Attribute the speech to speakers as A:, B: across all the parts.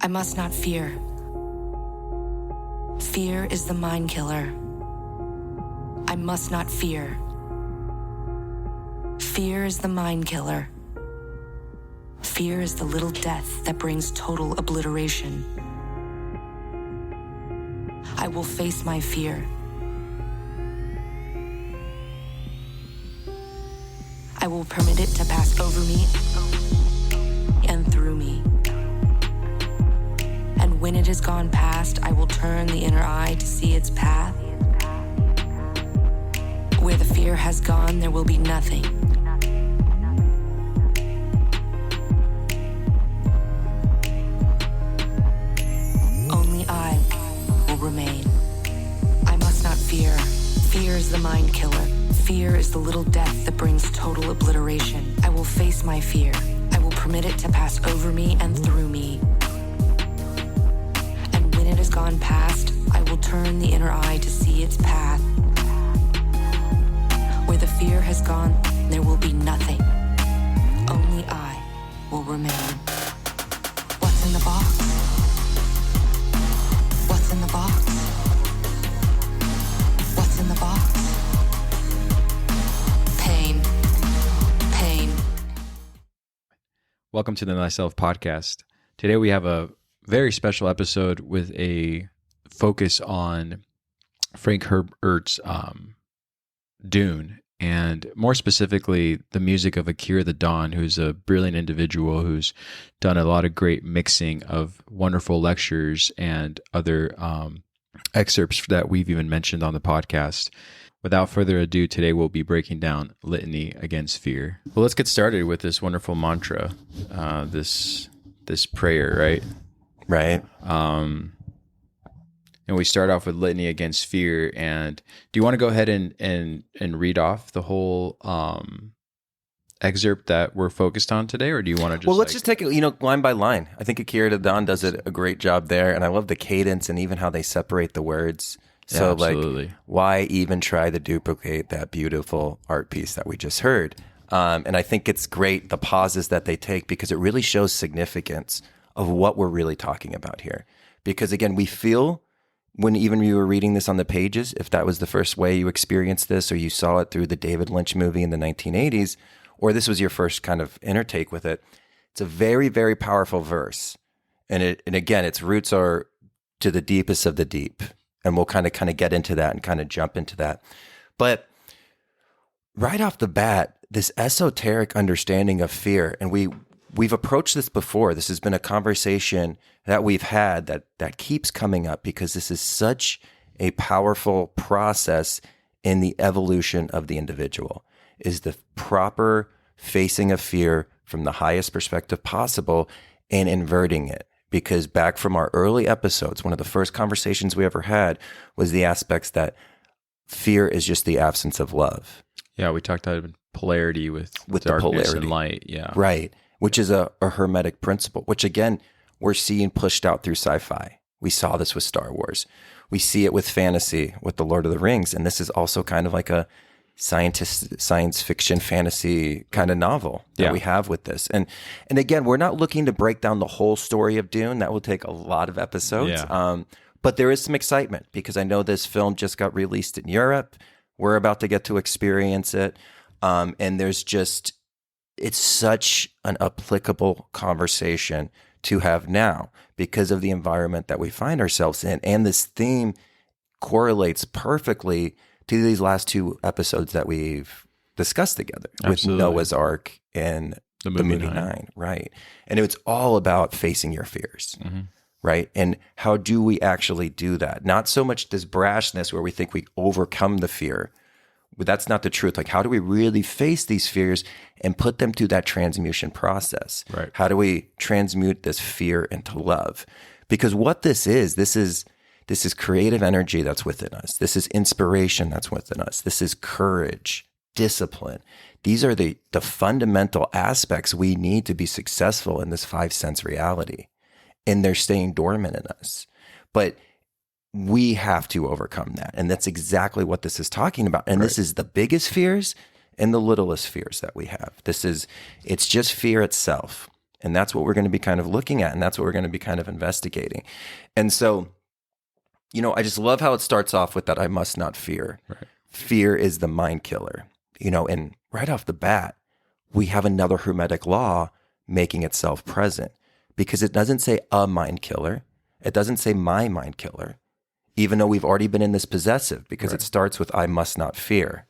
A: I must not fear. Fear is the mind killer. I must not fear. Fear is the mind killer. Fear is the little death that brings total obliteration. I will face my fear. I will permit it to pass over me and through me. And when it has gone past, I will turn the inner eye to see its path. Where the fear has gone, there will be nothing. Only I will remain. I must not fear. Fear is the mind killer. Fear is the little death that brings total obliteration. I will face my fear. I will permit it to pass over me and through me. And when it has gone past, I will turn the inner eye to see its path. Where the fear has gone, there will be nothing. Only I will remain. What's in the box? What's in the box? What's in the box? Pain. Pain.
B: Welcome to the Thyself podcast. Today we have a very special episode with a focus on Frank Herbert's Dune, and more specifically, the music of Akira The Don, who's a brilliant individual who's done a lot of great mixing of wonderful lectures and other excerpts that we've even mentioned on the podcast. Without further ado, today we'll be breaking down Litany Against Fear. Well, let's get started with this wonderful mantra, this prayer, right?
C: Right.
B: And we start off with Litany Against Fear. And do you want to go ahead and read off the whole excerpt that we're focused on today, or do you want to just?
C: Well, let's just take it, line by line. I think Akira The Don does a great job there, and I love the cadence and even how they separate the words. So,
B: absolutely.
C: Why even try to duplicate that beautiful art piece that we just heard? And I think it's great, the pauses that they take, because it really shows significance of what we're really talking about here. Because again, we feel, when even you were reading this on the pages, if that was the first way you experienced this, or you saw it through the David Lynch movie in the 1980s, or this was your first kind of intertake with it, it's a very, very powerful verse. And again, its roots are to the deepest of the deep. And we'll kind of get into that and kind of jump into that. But right off the bat, this esoteric understanding of fear, and we've approached this before. This has been a conversation that we've had that keeps coming up, because this is such a powerful process in the evolution of the individual, is the proper facing of fear from the highest perspective possible and inverting it. Because back from our early episodes, one of the first conversations we ever had was the aspects that fear is just the absence of love.
B: Yeah, we talked about polarity with
C: the
B: darkness
C: polarity.
B: and light. Yeah,
C: Right. Which is a hermetic principle, which again, we're seeing pushed out through sci-fi. We saw this with Star Wars. We see it with fantasy, with the Lord of the Rings. And this is also kind of like a science fiction fantasy kind of novel that we have with this. And again, we're not looking to break down the whole story of Dune. That will take a lot of episodes.
B: Yeah.
C: But there is some excitement, because I know this film just got released in Europe. We're about to get to experience it. And there's just, it's such an applicable conversation to have now because of the environment that we find ourselves in. And this theme correlates perfectly to these last two episodes that we've discussed together.
B: Absolutely.
C: With Noah's Ark and the movie Nine. Right. And it's all about facing your fears.
B: Mm-hmm.
C: Right. And how do we actually do that? Not so much this brashness where we think we overcome the fear, but that's not the truth. Like, how do we really face these fears and put them through that transmutation process?
B: Right.
C: How do we transmute this fear into love? Because what this is creative energy that's within us. This is inspiration that's within us. This is courage, discipline. These are the fundamental aspects we need to be successful in this 5 sense reality. And they're staying dormant in us. But we have to overcome that. And that's exactly what this is talking about. And This is the biggest fears and the littlest fears that we have. It's just fear itself. And that's what we're going to be kind of looking at. And that's what we're going to be kind of investigating. And so, I just love how it starts off with that I must not fear.
B: Right.
C: Fear is the mind killer, and right off the bat, we have another Hermetic law making itself present, because it doesn't say a mind killer. It doesn't say my mind killer, even though we've already been in this possessive, because it starts with I must not fear,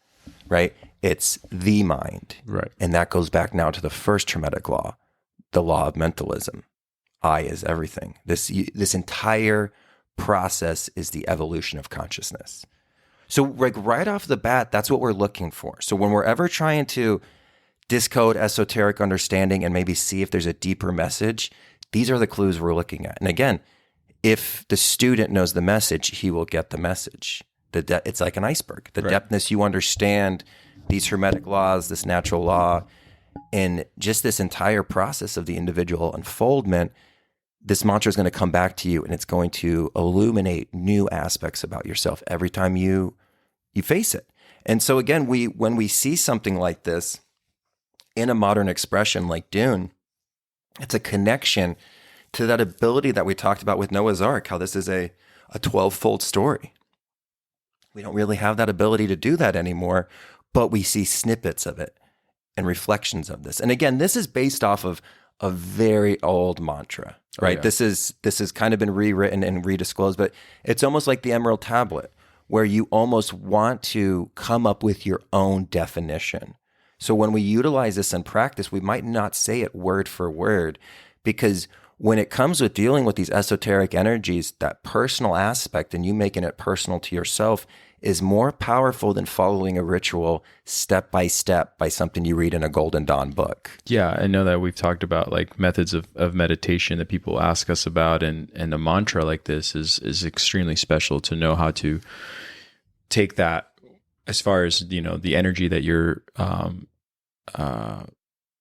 C: right? It's the mind.
B: Right.
C: And that goes back now to the first Hermetic law, the law of mentalism. I is everything. This entire process is the evolution of consciousness. So right off the bat, that's what we're looking for. So when we're ever trying to discode esoteric understanding and maybe see if there's a deeper message, these are the clues we're looking at. And again, if the student knows the message, he will get the message. It's like an iceberg. The depthness you understand these Hermetic laws, this natural law, and just this entire process of the individual unfoldment, this mantra is going to come back to you, and it's going to illuminate new aspects about yourself every time you face it. And so again, when we see something like this in a modern expression like Dune, it's a connection to that ability that we talked about with Noah's Ark, how this is a 12-fold story. We don't really have that ability to do that anymore, but we see snippets of it and reflections of this. And again, this is based off of a very old mantra, right?
B: Oh, yeah.
C: This has kind of been rewritten and redisclosed, but it's almost like the Emerald Tablet, where you almost want to come up with your own definition. So when we utilize this in practice, we might not say it word for word, because when it comes with dealing with these esoteric energies, that personal aspect and you making it personal to yourself is more powerful than following a ritual step by step by something you read in a Golden Dawn book.
B: Yeah, I know that we've talked about like methods of meditation that people ask us about, and a mantra like this is extremely special to know how to take that, as far as the energy that you're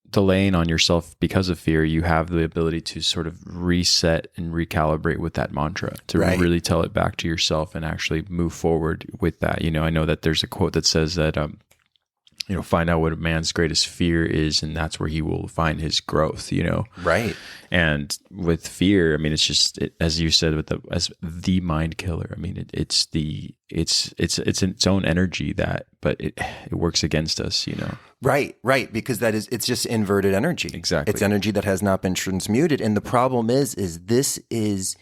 B: delaying on yourself because of fear. You have the ability to sort of reset and recalibrate with that mantra to really tell it back to yourself and actually move forward with that. I know that there's a quote that says that find out what a man's greatest fear is, and that's where he will find his growth.
C: Right.
B: And with fear, I mean, it's just as you said, as the mind killer. I mean, it's its own energy but it works against us.
C: Right, because it's just inverted energy.
B: Exactly.
C: It's energy that has not been transmuted. And the problem is this is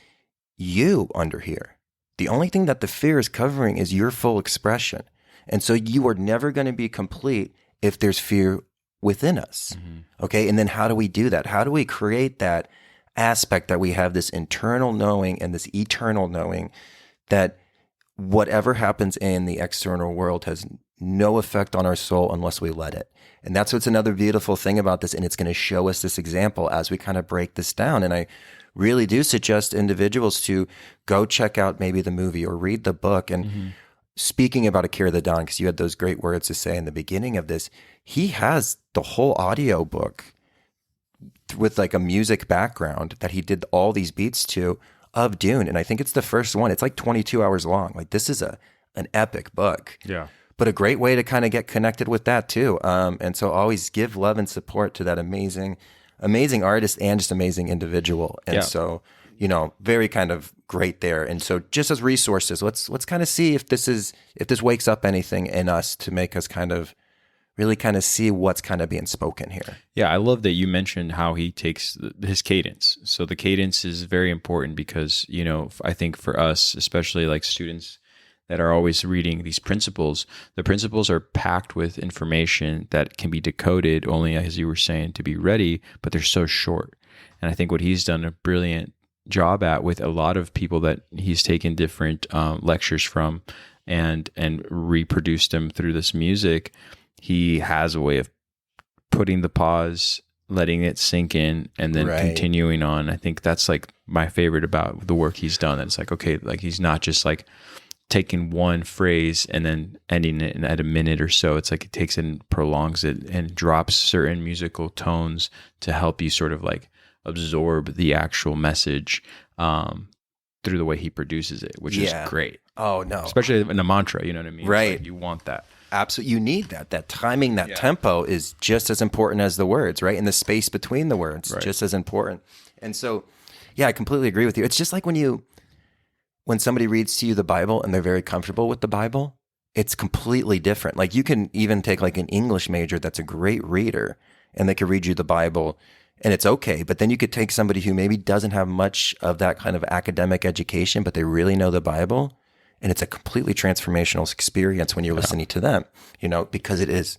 C: you under here. The only thing that the fear is covering is your full expression. And so you are never going to be complete if there's fear within us. Mm-hmm. Okay. And then how do we do that? How do we create that aspect that we have this internal knowing and this eternal knowing that whatever happens in the external world has no effect on our soul unless we let it. And that's what's another beautiful thing about this. And it's going to show us this example as we kind of break this down. And I really do suggest individuals to go check out maybe the movie or read the book. And speaking about Akira the Don, because you had those great words to say in the beginning of this, he has the whole audio book with like a music background that he did all these beats to of Dune. And I think it's the first one. It's like 22 hours long. Like this is an epic book.
B: Yeah.
C: But a great way to kind of get connected with that too. And so always give love and support to that amazing artist and just amazing individual. And so, very kind of great there. And so just as resources, let's kind of see if this wakes up anything in us to make us kind of really kind of see what's kind of being spoken here.
B: Yeah, I love that you mentioned how he takes his cadence. So the cadence is very important because, I think for us, especially like students that are always reading these principles, the principles are packed with information that can be decoded only, as you were saying, to be ready, but they're so short. And I think what he's done a brilliant job at with a lot of people that he's taken different lectures from and reproduced them through this music, he has a way of putting the pause, letting it sink in, and then continuing on. I think that's like my favorite about the work he's done. It's like, okay, like he's not just like taking one phrase and then ending it at a minute or so. It's like it takes it and prolongs it and drops certain musical tones to help you sort of like absorb the actual message through the way he produces it, which is great.
C: Oh, no.
B: Especially in a mantra, you know what I mean?
C: Right.
B: Like you want that.
C: Absolutely. You need that. That timing, that tempo is just as important as the words, right? And the space between the words, just as important. And so, yeah, I completely agree with you. It's just like when somebody reads to you the Bible and they're very comfortable with the Bible, it's completely different. Like you can even take like an English major that's a great reader and they can read you the Bible and it's okay. But then you could take somebody who maybe doesn't have much of that kind of academic education, but they really know the Bible. And it's a completely transformational experience when you're listening to them, because it is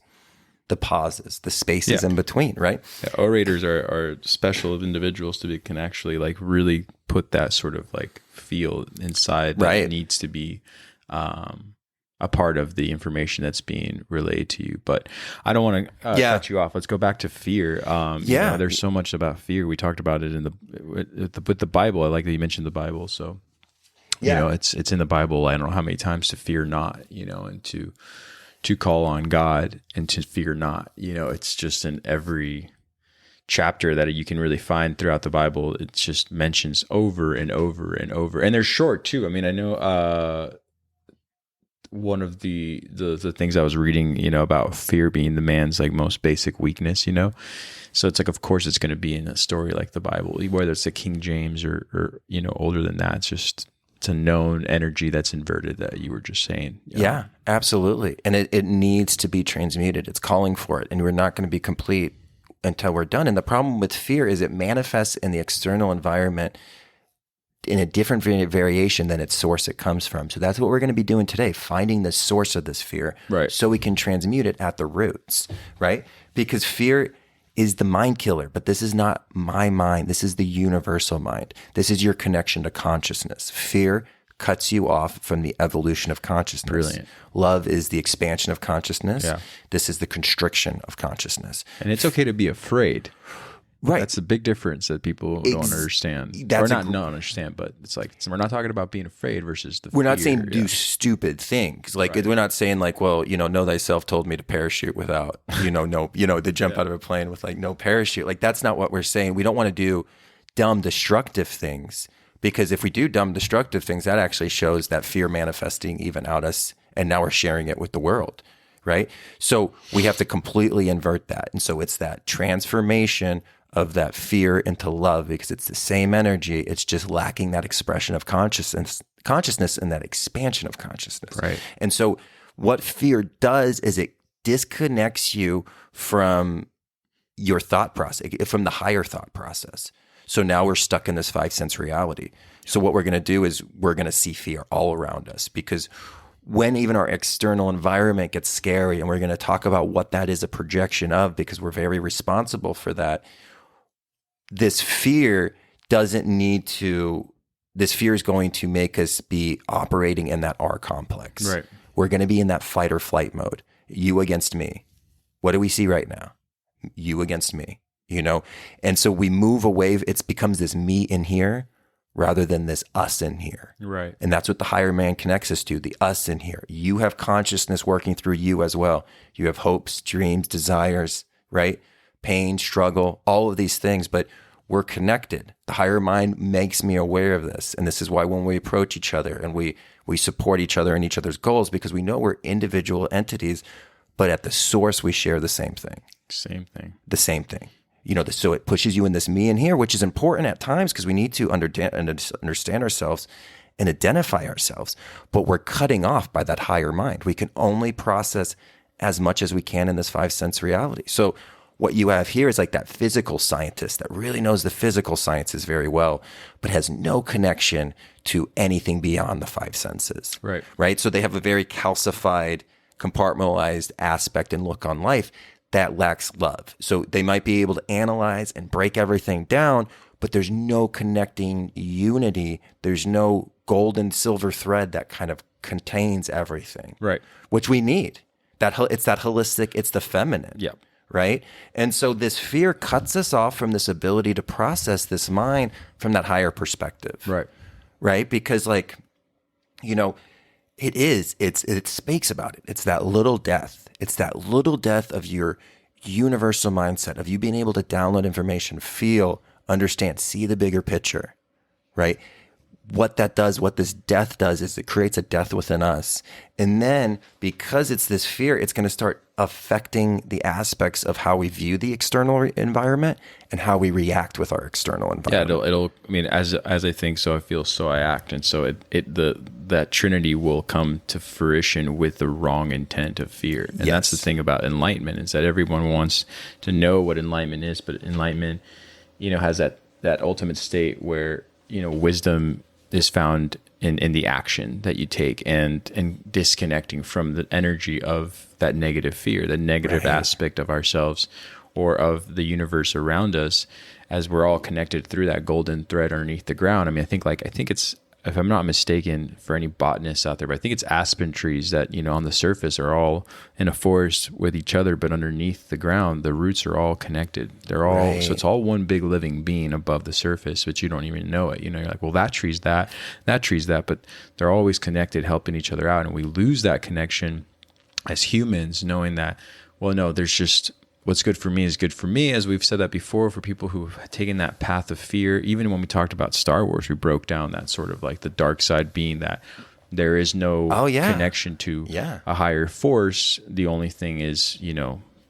C: the pauses, the spaces in between, right?
B: Yeah, orators are special individuals can actually like really put that sort of like feel inside that it needs to be a part of the information that's being relayed to you. But I don't want to cut you off. Let's go back to fear. There's so much about fear. We talked about it with the Bible. I like that you mentioned the Bible. So, it's in the Bible. I don't know how many times to fear not, and to call on God and to fear not. It's just in every chapter that you can really find throughout the Bible. It just mentions over and over and over. And they're short too. I mean, I know one of the things I was reading, about fear being the man's like most basic weakness, So it's like, of course it's going to be in a story like the Bible, whether it's the King James or older than that. It's a known energy that's inverted that you were just saying.
C: Yeah, absolutely. And it needs to be transmuted. It's calling for it. And we're not going to be complete until we're done. And the problem with fear is it manifests in the external environment in a different variation than its source it comes from. So that's what we're going to be doing today, finding the source of this fear, so we can transmute it at the roots, right? Because fear is the mind killer, but this is not my mind. This is the universal mind. This is your connection to consciousness. Fear cuts you off from the evolution of consciousness.
B: Brilliant.
C: Love is the expansion of consciousness.
B: Yeah.
C: This is the constriction of consciousness.
B: And it's okay to be afraid.
C: Right.
B: That's the big difference that people don't understand. Or not understand, but it's like, we're not talking about being afraid versus the fear.
C: We're not saying do stupid things. Like, we're not saying like, well, know thyself told me to parachute without, to jump out of a plane with like no parachute. Like, that's not what we're saying. We don't want to do dumb, destructive things, because if we do dumb, destructive things, that actually shows that fear manifesting even out us. And now we're sharing it with the world. Right. So we have to completely invert that. And so it's that transformation of that fear into love, because it's the same energy. It's just lacking that expression of consciousness and that expansion of consciousness.
B: Right.
C: And so what fear does is it disconnects you from your thought process, from the higher thought process. So now we're stuck in this 5 sense reality. So what we're going to do is we're going to see fear all around us, because when even our external environment gets scary, and we're going to talk about what that is a projection of, because we're very responsible for that. This fear is going to make us be operating in that R complex.
B: Right.
C: We're going to be in that fight or flight mode. You against me. What do we see right now? You against me, And so we move away. It becomes this me in here rather than this us in here.
B: Right.
C: And that's what the higher man connects us to, the us in here. You have consciousness working through you as well. You have hopes, dreams, desires, right? Pain, struggle, all of these things, but we're connected. The higher mind makes me aware of this. And this is why when we approach each other and we support each other and each other's goals, because we know we're individual entities, but at the source, we share the same thing. The same thing. So it pushes you in this me in here, which is important at times because we need to understand ourselves and identify ourselves, but we're cutting off by that higher mind. We can only process as much as we can in this 5 sense reality. So what you have here is like that physical scientist that really knows the physical sciences very well, but has no connection to anything beyond the 5 senses. Right. So they have a very calcified, compartmentalized aspect and look on life that lacks love. So they might be able to analyze and break everything down, but there's no connecting unity. There's no gold and silver thread that kind of contains everything.
B: Right.
C: Which we need. It's that holistic, it's the feminine.
B: Yep.
C: Right. And so this fear cuts us off from this ability to process this mind from that higher perspective.
B: Right.
C: Right. Because it speaks about it. It's that little death. It's that little death of your universal mindset, of you being able to download information, feel, understand, see the bigger picture, right? what that does, what this death does, is it creates a death within us. And then because it's this fear, it's going to start affecting the aspects of how we view the external environment and how we react with our external environment.
B: Yeah, it'll. I mean, as I think, so I feel, so I act, and so that Trinity will come to fruition with the wrong intent of fear. And that's the thing about enlightenment, is that everyone wants to know what enlightenment is, but enlightenment, has that ultimate state where wisdom is found in the action that you take, and disconnecting from the energy of that negative fear, the negative aspect of ourselves or of the universe around us, as we're all connected through that golden thread underneath the ground. I mean, I think it's, if I'm not mistaken, for any botanists out there, but I think it's aspen trees that, on the surface are all in a forest with each other, but underneath the ground, the roots are all connected. They're all, so it's all one big living being above the surface, but you don't even know it. You're like, well, that tree's that tree's that, but they're always connected, helping each other out. And we lose that connection as humans, knowing that, well, no, there's just, what's good for me is good for me, as we've said that before, for people who've taken that path of fear. Even when we talked about Star Wars, we broke down that sort of like the dark side, being that there is no connection to a higher force. The only thing is,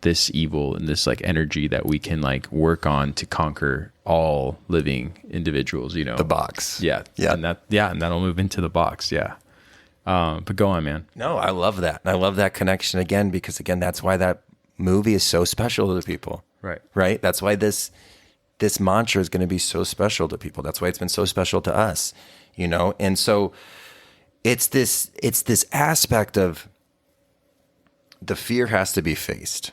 B: this evil and this like energy that we can like work on to conquer all living individuals, the
C: box.
B: Yeah. And that'll move into the box. Yeah. But go on, man.
C: No, I love that. I love that connection again, because again, that's why that movie is so special to people. Right. That's why this mantra is going to be so special to people. That's why it's been so special to us, And so it's this aspect of the fear has to be faced.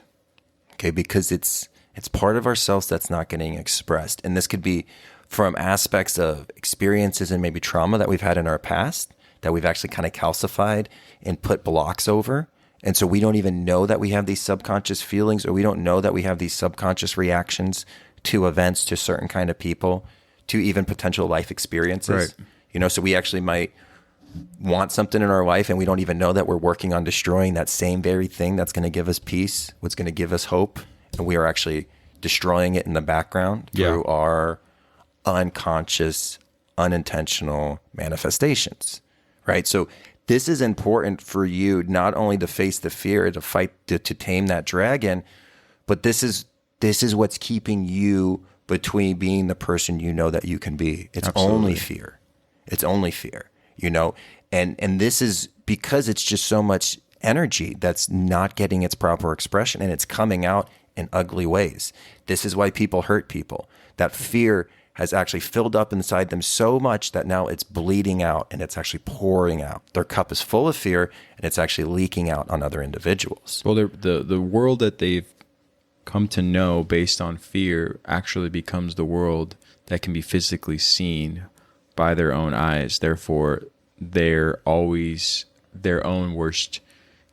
C: Okay. Because it's part of ourselves that's not getting expressed. And this could be from aspects of experiences and maybe trauma that we've had in our past that we've actually kind of calcified and put blocks over. And so we don't even know that we have these subconscious feelings, or we don't know that we have these subconscious reactions to events, to certain kind of people, to even potential life experiences. Right. So we actually might want something in our life, and we don't even know that we're working on destroying that same very thing that's going to give us peace, what's going to give us hope. And we are actually destroying it in the background through our unconscious, unintentional manifestations. Right. So this is important for you, not only to face the fear, to fight, to tame that dragon, but this is what's keeping you between being the person that you can be. It's only fear. It's only fear, and this is because it's just so much energy that's not getting its proper expression, and it's coming out in ugly ways. This is why people hurt people. That fear has actually filled up inside them so much that now it's bleeding out, and it's actually pouring out. Their cup is full of fear, and it's actually leaking out on other individuals.
B: Well, the world that they've come to know based on fear actually becomes the world that can be physically seen by their own eyes. Therefore, they're always their own worst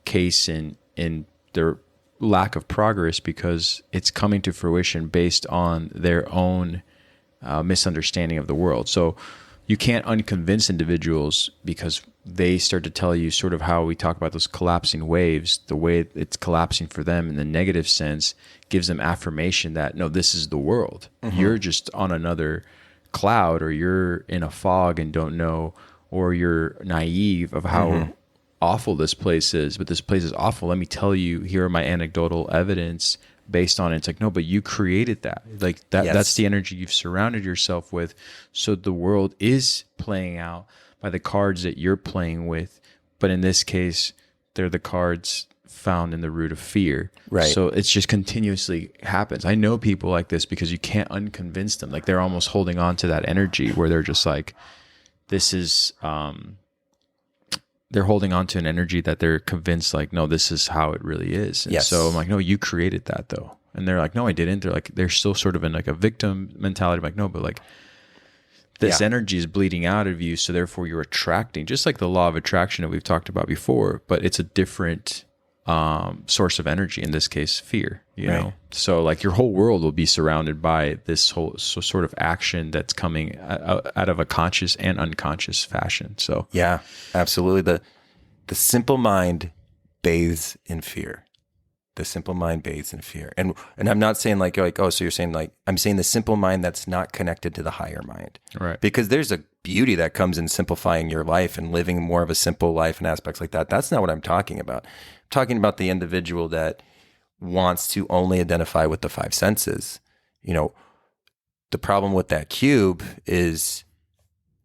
B: case in their lack of progress, because it's coming to fruition based on their own misunderstanding of the world. So you can't unconvince individuals, because they start to tell you sort of how we talk about those collapsing waves. The way it's collapsing for them in the negative sense gives them affirmation that, no, this is the world. Mm-hmm. You're just on another cloud, or you're in a fog and don't know, or you're naive of how awful this place is. But this place is awful. Let me tell you, here are my anecdotal evidence based on it. It's like, no, but you created that. Like that. Yes. That's the energy you've surrounded yourself with. So the world is playing out by the cards that you're playing with. But in this case, they're the cards found in the root of fear. Right. So it's just continuously happens. I know people like this because you can't unconvince them. Like they're almost holding on to that energy where they're just like, this is, they're holding on to an energy that they're convinced like, no, this is how it really is. And so I'm like, no, you created that though. And they're like, no, I didn't. They're like, they're still sort of in like a victim mentality. I'm like, no, but like this energy is bleeding out of you. So therefore you're attracting, just like the law of attraction that we've talked about before, but it's a different source of energy, in this case, fear, you know? So like your whole world will be surrounded by this whole sort of action that's coming out of a conscious and unconscious fashion. So
C: yeah, absolutely. The simple mind bathes in fear. The simple mind bathes in fear. And I'm not saying like, oh, so you're saying like, I'm saying the simple mind that's not connected to the higher mind.
B: Right.
C: Because there's a beauty that comes in simplifying your life and living more of a simple life and aspects like that. That's not what I'm talking about. I'm talking about the individual that wants to only identify with the five senses. You know, the problem with that cube is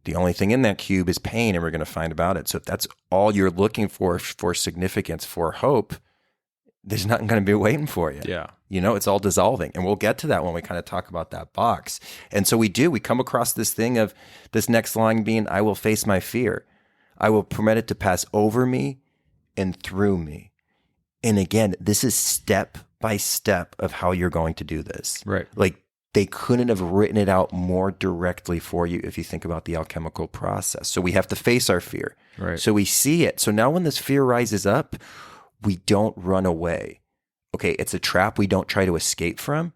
C: the only thing in that cube is pain, and we're going to find about it. So if that's all you're looking for significance, for hope, there's nothing going to be waiting for you.
B: Yeah.
C: You know, it's all dissolving. And we'll get to that when we kind of talk about that box. And so we come across this thing of this next line being, I will face my fear. I will permit it to pass over me and through me. And again, this is step by step of how you're going to do this.
B: Right.
C: Like they couldn't have written it out more directly for you if you think about the alchemical process. So we have to face our fear.
B: Right.
C: So we see it. So now when this fear rises up, we don't run away. Okay, it's a trap we don't try to escape from.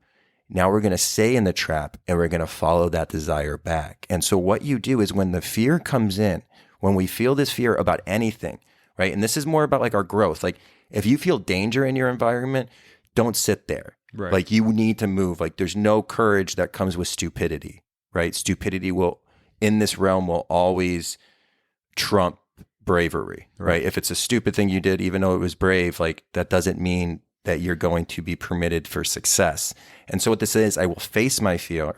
C: Now we're going to stay in the trap and we're going to follow that desire back. And so what you do is when the fear comes in, when we feel this fear about anything, right? And this is more about like our growth. Like if you feel danger in your environment, don't sit there.
B: Right.
C: Like you need to move. Like there's no courage that comes with stupidity, right? Stupidity in this realm will always trump bravery, right? If it's a stupid thing you did, even though it was brave, like that doesn't mean that you're going to be permitted for success. And so what this is, I will face my fear.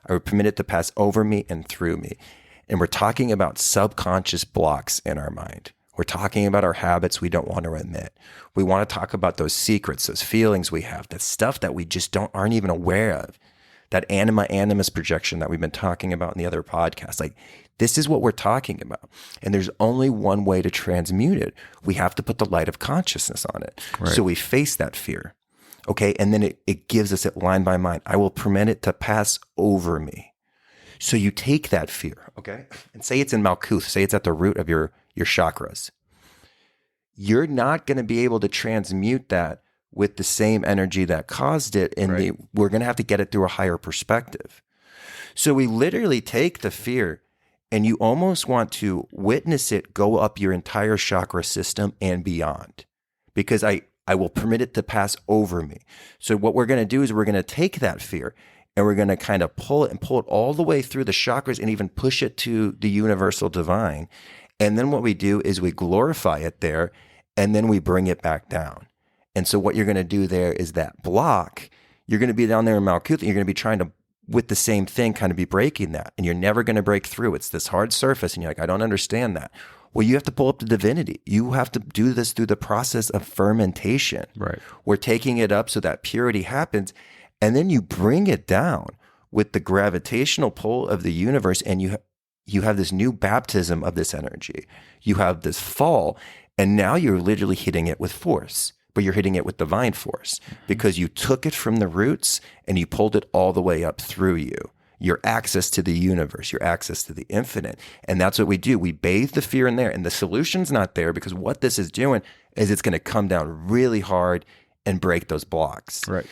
C: I will permit it to pass over me and through me. And we're talking about subconscious blocks in our mind. We're talking about our habits we don't want to admit. We want to talk about those secrets, those feelings we have, that stuff that we just aren't even aware of. That animus projection that we've been talking about in the other podcasts. Like this is what we're talking about. And there's only one way to transmute it. We have to put the light of consciousness on it.
B: Right.
C: So we face that fear. Okay. And then it gives us it line by line. I will permit it to pass over me. So you take that fear, okay? And say it's in Malkuth, say it's at the root of your chakras. You're not going to be able to transmute that with the same energy that caused it. And we're going to have to get it through a higher perspective. So we literally take the fear and you almost want to witness it go up your entire chakra system and beyond, because I will permit it to pass over me. So what we're going to do is we're going to take that fear and we're going to kind of pull it all the way through the chakras and even push it to the universal divine. And then what we do is we glorify it there and then we bring it back down. And so what you're going to do there is that block, you're going to be down there in Malkuth and you're going to be trying to, with the same thing, kind of be breaking that. And you're never going to break through. It's this hard surface. And you're like, I don't understand that. Well, you have to pull up the divinity. You have to do this through the process of fermentation.
B: Right.
C: We're taking it up so that purity happens. And then you bring it down with the gravitational pull of the universe. And you have this new baptism of this energy. You have this fall. And now you're literally hitting it with force. But you're hitting it with divine force because you took it from the roots and you pulled it all the way up through you. Your access to the universe, your access to the infinite. And that's what we do. We bathe the fear in there, and the solution's not there, because what this is doing is it's going to come down really hard and break those blocks.
B: Right.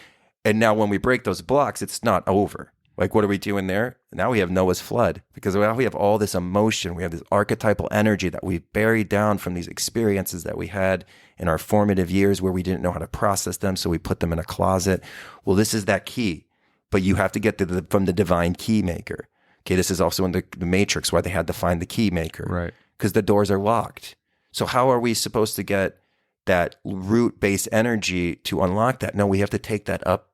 C: And now when we break those blocks, it's not over. Like, what are we doing there? Now we have Noah's flood, because now we have all this emotion. We have this archetypal energy that we've buried down from these experiences that we had in our formative years where we didn't know how to process them. So we put them in a closet. Well, this is that key, but you have to get from the divine key maker. Okay. This is also in the Matrix, why they had to find the key maker,
B: Right.
C: Because the doors are locked. So how are we supposed to get that root based energy to unlock that? No, we have to take that up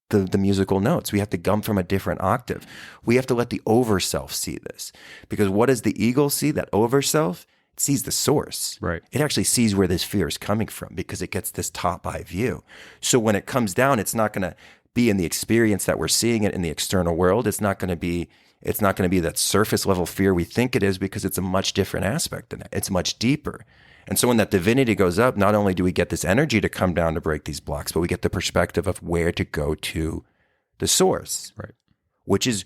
C: the musical notes. We have to come from a different octave. We have to let the over self see this, because what does the ego see? That over self, it sees the source.
B: Right.
C: It actually sees where this fear is coming from, because it gets this top eye view. So when it comes down, it's not going to be in the experience that we're seeing it in the external world. It's not going to be that surface level fear we think it is, because it's a much different aspect than that. It's much deeper. And so when that divinity goes up, not only do we get this energy to come down to break these blocks, but we get the perspective of where to go to the source,
B: Right.
C: Which is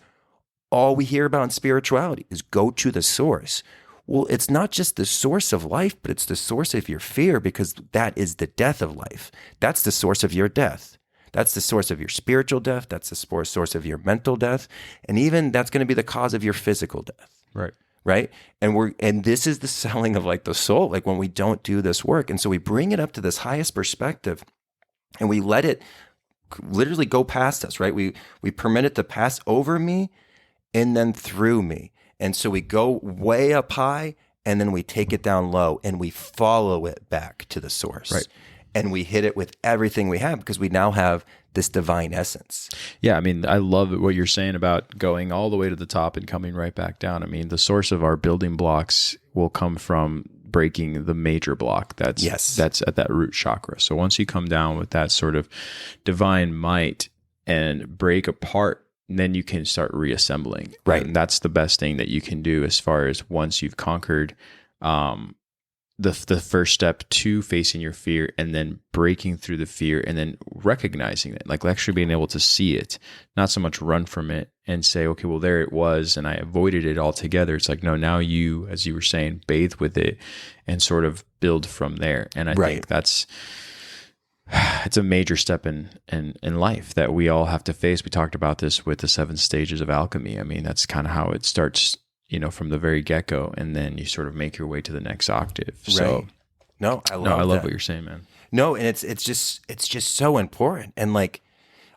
C: all we hear about in spirituality, is go to the source. Well, it's not just the source of life, but it's the source of your fear, because that is the death of life. That's the source of your death. That's the source of your spiritual death. That's the source of your mental death. And even that's going to be the cause of your physical death.
B: Right.
C: Right. And this is the selling of like the soul, like when we don't do this work. And so we bring it up to this highest perspective. and we let it literally go past us, right? We permit it to pass over me and then through me. And so we go way up high and then we take it down low and we follow it back to the source.
B: Right.
C: And we hit it with everything we have because we now have this divine essence.
B: Yeah, I mean, I love what you're saying about going all the way to the top and coming right back down. I mean, the source of our building blocks will come from breaking the major block that's at that root chakra. So once you come down with that sort of divine might and break apart, then you can start reassembling.
C: Right.
B: And that's the best thing that you can do as far as once you've conquered the first step to facing your fear and then breaking through the fear and then recognizing it, like actually being able to see it, not so much run from it and say, okay, well, there it was and I avoided it altogether. It's like, no, now you, as you were saying, bathe with it and sort of build from there. And I think it's a major step in life that we all have to face. We talked about this with the 7 stages of alchemy. I mean, that's kind of how it starts, from the very get-go, and then you sort of make your way to the next octave.
C: Right.
B: So
C: I
B: love
C: that.
B: what you're saying, man.
C: No, and it's just so important. And like,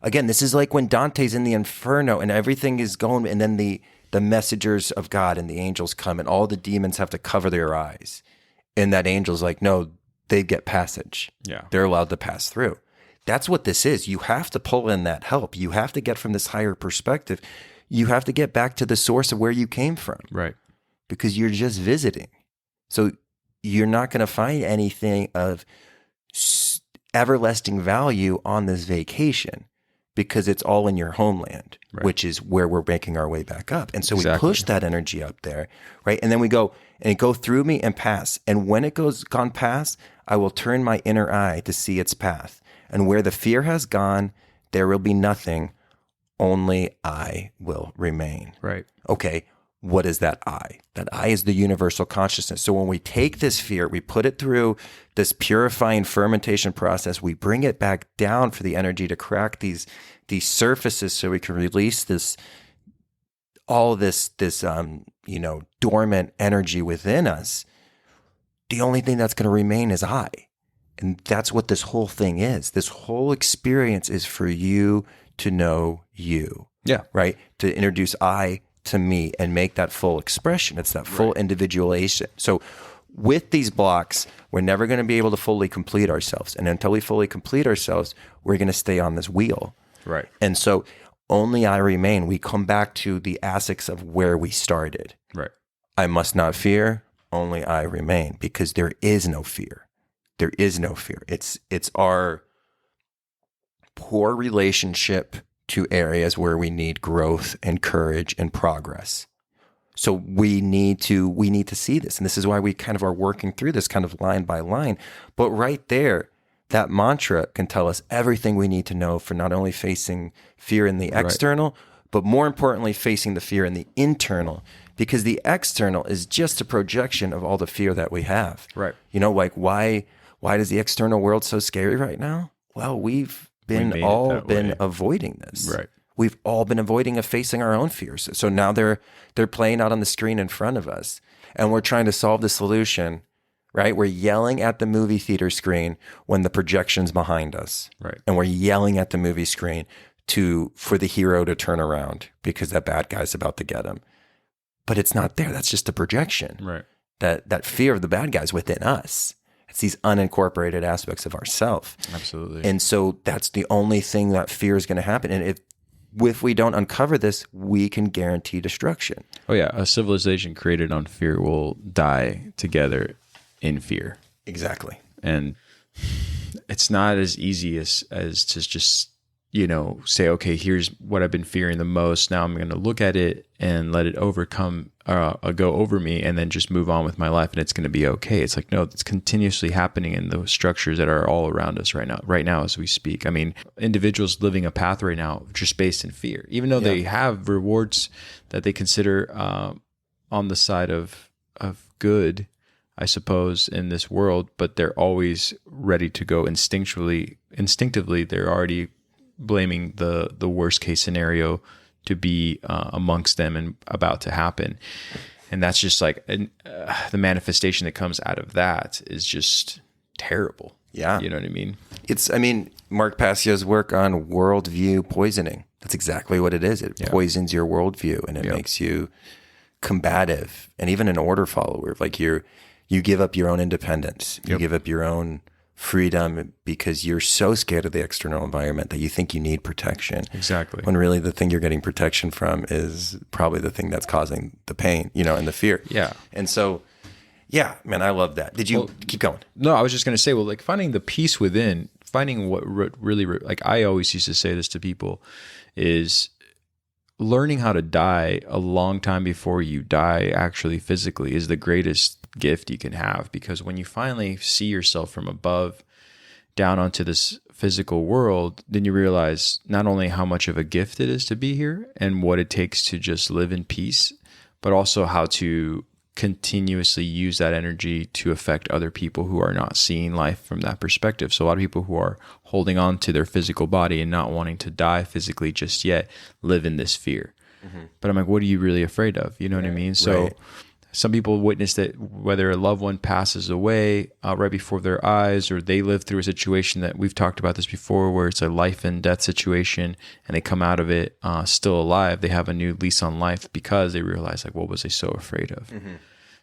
C: again, this is like when Dante's in the Inferno and everything is going, and then the messengers of God and the angels come and all the demons have to cover their eyes. And that angel's like, no, they get passage.
B: Yeah.
C: They're allowed to pass through. That's what this is. You have to pull in that help. You have to get from this higher perspective. You have to get back to the source of where you came from.
B: Right.
C: Because you're just visiting. So you're not going to find anything of everlasting value on this vacation because it's all in your homeland,
B: right,
C: which is where we're making our way back up. And so
B: exactly,
C: we push that energy up there, right? And then we go, and it go through me and pass. And when it gone past, I will turn my inner eye to see its path. And where the fear has gone, there will be nothing. Only I will remain.
B: Right.
C: Okay, what is that I? That I is the universal consciousness. So when we take this fear, we put it through this purifying fermentation process, we bring it back down for the energy to crack these surfaces so we can release this dormant energy within us. The only thing that's going to remain is I. And that's what this whole thing is. This whole experience is for you to know you.
B: Yeah.
C: Right? To introduce I to me and make that full expression. It's that full individuation. So with these blocks, we're never going to be able to fully complete ourselves. And until we fully complete ourselves, we're going to stay on this wheel.
B: Right.
C: And so only I remain. We come back to the ASICs of where we started.
B: Right.
C: I must not fear, only I remain, because there is no fear. There is no fear. It's our poor relationship to areas where we need growth and courage and progress. So we need to see this. And this is why we kind of are working through this kind of line by line. But right there, that mantra can tell us everything we need to know for not only facing fear in the external, but more importantly, facing the fear in the internal, because the external is just a projection of all the fear that we have.
B: Right.
C: Like why is the external world so scary right now? Well, we've been avoiding this.
B: Right.
C: We've all been avoiding facing our own fears. So now they're playing out on the screen in front of us, and we're trying to solve the solution, right? We're yelling at the movie theater screen when the projection's behind us.
B: Right.
C: And we're yelling at the movie screen for the hero to turn around because that bad guy's about to get him. But it's not there. That's just a projection.
B: Right.
C: That fear of the bad guy's within us. It's these unincorporated aspects of ourself.
B: Absolutely.
C: And so that's the only thing that fear is going to happen. And if we don't uncover this, we can guarantee destruction.
B: Oh yeah, a civilization created on fear will die together in fear.
C: Exactly.
B: And it's not as easy as to just, say, okay, here's what I've been fearing the most. Now I'm going to look at it and let it go over me and then just move on with my life and it's going to be okay. It's like, no, it's continuously happening in those structures that are all around us right now as we speak. I mean, individuals living a path right now just based in fear, even though they have rewards that they consider on the side of good, I suppose, in this world, but they're always ready to go instinctively. They're already blaming the worst case scenario to be amongst them and about to happen. And that's just like the manifestation that comes out of that is just terrible.
C: Yeah.
B: You know what I mean?
C: I mean, Mark Passio's work on worldview poisoning. That's exactly what it is. It poisons your worldview, and it makes you combative and even an order follower. Like you give up your own independence. You give up your own freedom because you're so scared of the external environment that you think you need protection.
B: Exactly.
C: When really the thing you're getting protection from is probably the thing that's causing the pain, and the fear.
B: Yeah.
C: And so, yeah, man, I love that. Did you keep going?
B: No, I was just going to say, well, like finding the peace within, finding what really, like I always used to say this to people, is learning how to die a long time before you die actually physically is the greatest gift you can have, because when you finally see yourself from above down onto this physical world, then you realize not only how much of a gift it is to be here and what it takes to just live in peace, but also how to continuously use that energy to affect other people who are not seeing life from that perspective. So a lot of people who are holding on to their physical body and not wanting to die physically just yet live in this fear. But I'm like, what are you really afraid of? You know what I mean? So some people witness that whether a loved one passes away right before their eyes, or they live through a situation that we've talked about this before, where it's a life and death situation, and they come out of it still alive. They have a new lease on life because they realize, like, what was I so afraid of?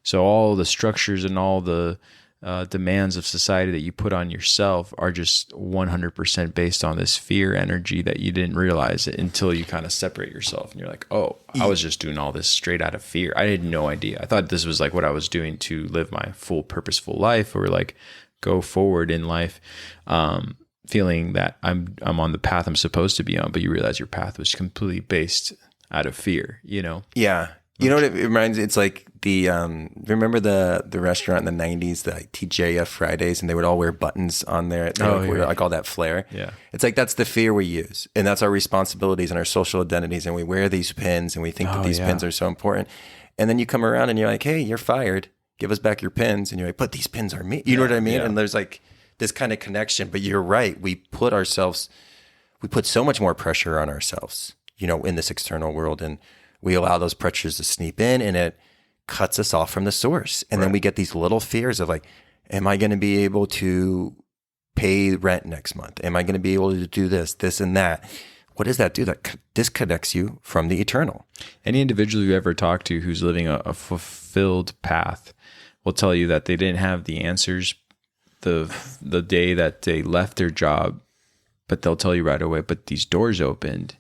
B: So all the structures and all the demands of society that you put on yourself are just 100% based on this fear energy that you didn't realize it until you kind of separate yourself and you're like, oh, I was just doing all this straight out of fear. I had no idea. I thought this was like what I was doing to live my full purposeful life, or like go forward in life, feeling that I'm on the path I'm supposed to be on, but you realize your path was completely based out of fear,
C: Yeah. You know what it reminds me? It's like remember the restaurant in the 90s, the TJF Fridays, and they would all wear buttons on there. They would wear like all that flair.
B: Yeah.
C: It's like that's the fear we use. And that's our responsibilities and our social identities. And we wear these pins and we think that these pins are so important. And then you come around and you're like, hey, you're fired. Give us back your pins. And you're like, but these pins are me. You know what I mean? Yeah. And there's like this kind of connection. But you're right. We put so much more pressure on ourselves, in this external world. And we allow those pressures to sneak in, and it cuts us off from the source. And then we get these little fears of like, am I going to be able to pay rent next month? Am I going to be able to do this and that? What does that do? That disconnects you from the eternal.
B: Any individual you ever talk to who's living a fulfilled path will tell you that they didn't have the answers the day that they left their job, but they'll tell you right away, but these doors opened.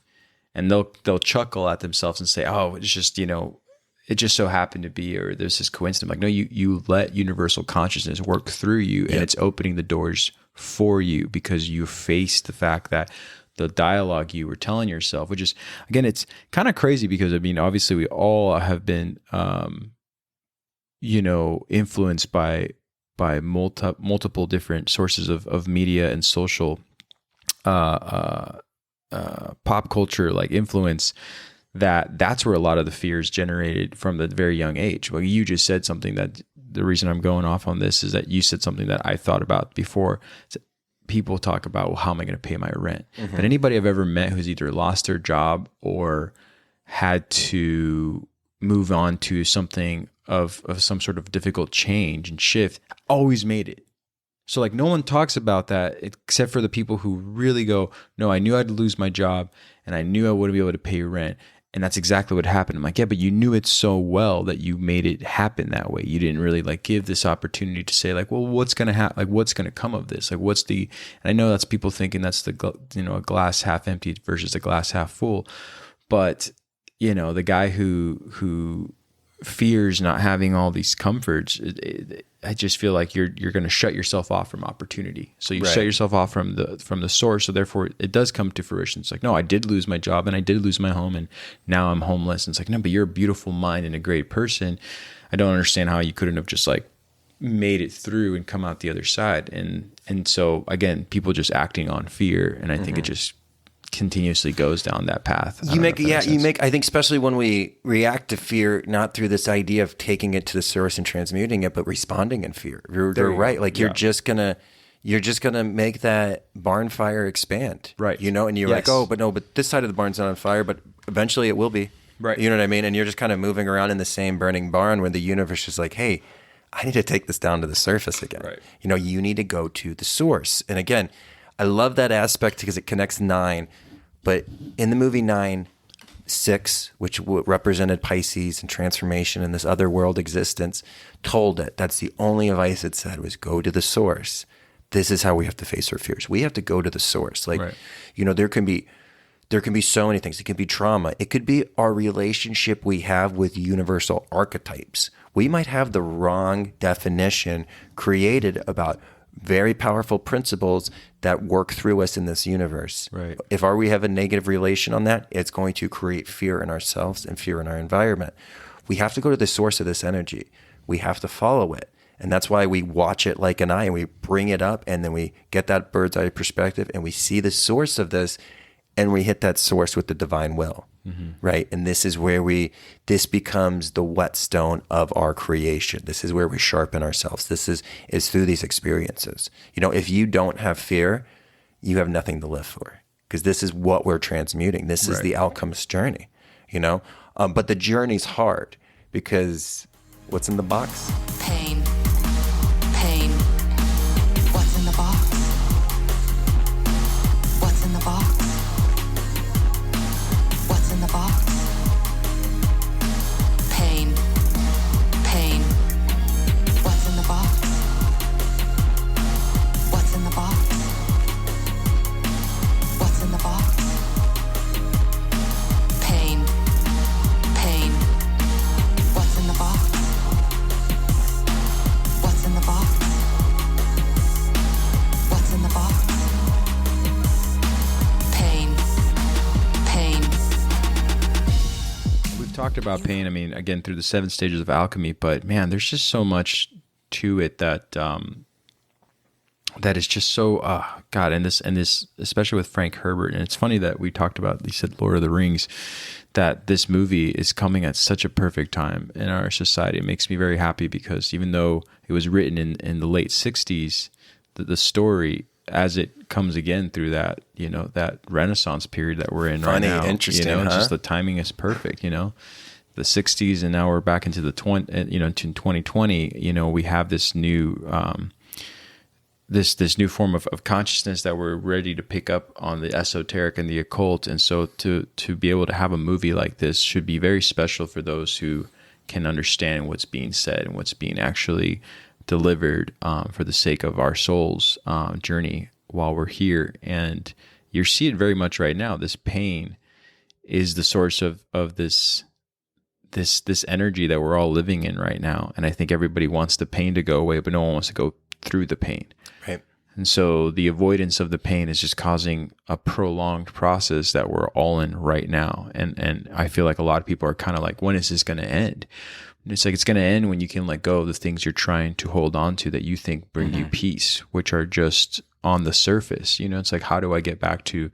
B: And they'll chuckle at themselves and say, "Oh, it's just it just so happened to be, or there's this coincidence." Like, no, you let universal consciousness work through you, and it's opening the doors for you because you face the fact that the dialogue you were telling yourself, which is, again, it's kind of crazy because obviously we all have been, influenced by multiple different sources of media and social. Pop culture like influence, that's where a lot of the fears generated from the very young age. Well, you just said something that the reason I'm going off on this is that you said something that I thought about before. People talk about, well, how am I going to pay my rent? But anybody I've ever met who's either lost their job or had to move on to something of some sort of difficult change and shift always made it. So like no one talks about that except for the people who really go, no, I knew I'd lose my job and I knew I wouldn't be able to pay rent. And that's exactly what happened. I'm like, yeah, but you knew it so well that you made it happen that way. You didn't really like give this opportunity to say like, well, what's going to happen? Like, what's going to come of this? Like, and I know that's people thinking that's a glass half empty versus a glass half full. But, the guy who fears not having all these comforts, I just feel like you're going to shut yourself off from opportunity. So you shut yourself off from the source. So therefore it does come to fruition. It's like, no, I did lose my job and I did lose my home and now I'm homeless. And it's like, no, but you're a beautiful mind and a great person. I don't understand how you couldn't have just like made it through and come out the other side. And so again, people just acting on fear. And I think it just continuously goes down that path. I think especially when we react to fear, not through this idea of taking it to the source and transmuting it, but responding in fear. They're right. Like you're just gonna make that barn fire expand. Right. And you're like, oh, but this side of the barn's not on fire, but eventually it will be. Right. You know what I mean? And you're just kind of moving around in the same burning barn when the universe is like, hey, I need to take this down to the surface again. Right. You need to go to the source. And again,
C: I love that aspect because it connects 9. But in the movie 9, 6, which represented Pisces and transformation and this other world existence, told it. That's the only advice it said was go to the source. This is how we have to face our fears. We have to go to the source. Like,
B: Right.
C: there can be so many things. It could be trauma. It could be our relationship we have with universal archetypes. We might have the wrong definition created about very powerful principles that work through us in this universe.
B: Right.
C: If we have a negative relation on that, it's going to create fear in ourselves and fear in our environment. We have to go to the source of this energy. We have to follow it. And that's why we watch it like an eye and we bring it up and then we get that bird's eye perspective and we see the source of this and we hit that source with the divine will, right? And this is where this becomes the whetstone of our creation. This is where we sharpen ourselves. This is through these experiences. If you don't have fear, you have nothing to live for because this is what we're transmuting. This is the alchemist journey, but the journey's hard because what's in the box?
A: Pain. Pain. What's in the box? What's in the box? What's in the box? Pain. Pain. What's in the box? What's in the box? What's in the box? Pain. Pain. What's in the box? What's in the box? What's in the box? Pain. Pain.
B: We've talked about pain, I mean, again, through the 7 stages of alchemy, but man, there's just so much to it that that is just so God, and this especially with Frank Herbert. And it's funny that we talked about, you said Lord of the Rings, that this movie is coming at such a perfect time in our society. It makes me very happy because even though it was written in the late 60s, the story as it comes again through that, that Renaissance period that we're in right now.
C: Interesting,
B: just the timing is perfect, the 60s, and now we're back into the 2020, we have this new this new form of consciousness that we're ready to pick up on the esoteric and the occult. And so to be able to have a movie like this should be very special for those who can understand what's being said and what's being actually delivered for the sake of our soul's journey while we're here. And you see it very much right now. This pain is the source of this energy that we're all living in right now. And I think everybody wants the pain to go away, but no one wants to go through the pain.
C: Right.
B: And so the avoidance of the pain is just causing a prolonged process that we're all in right now. And I feel like a lot of people are kind of like, when is this going to end? And it's like, it's going to end when you can let go of the things you're trying to hold on to that you think bring you peace, which are just on the surface. It's like, how do I get back to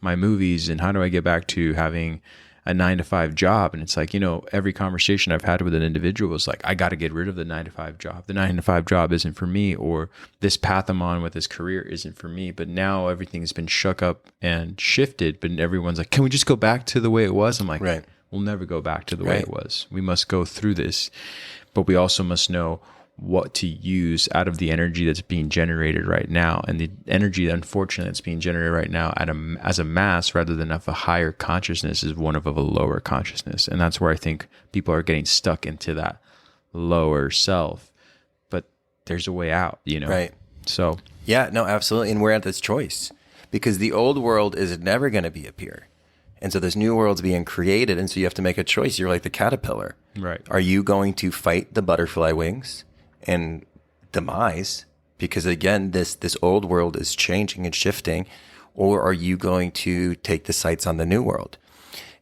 B: my movies, and how do I get back to having a 9-to-5 job? And it's like, every conversation I've had with an individual was like, I got to get rid of the 9-to-5 job. The 9-to-5 job isn't for me, or this path I'm on with this career isn't for me. But now everything's been shook up and shifted, but everyone's like, can we just go back to the way it was? I'm like,
C: right.
B: We'll never go back to the way it was. We must go through this, but we also must know what to use out of the energy that's being generated right now. And the energy, unfortunately, that's being generated right now as a mass rather than of a higher consciousness is one of a lower consciousness. And that's where I think people are getting stuck into that lower self. But there's a way out,
C: Right.
B: So.
C: Yeah, no, absolutely. And we're at this choice because the old world is never going to be a peer. And so this new world's being created. And so you have to make a choice. You're like the caterpillar.
B: Right.
C: Are you going to fight the butterfly wings and demise? Because again, this old world is changing and shifting. Or are you going to take the sights on the new world?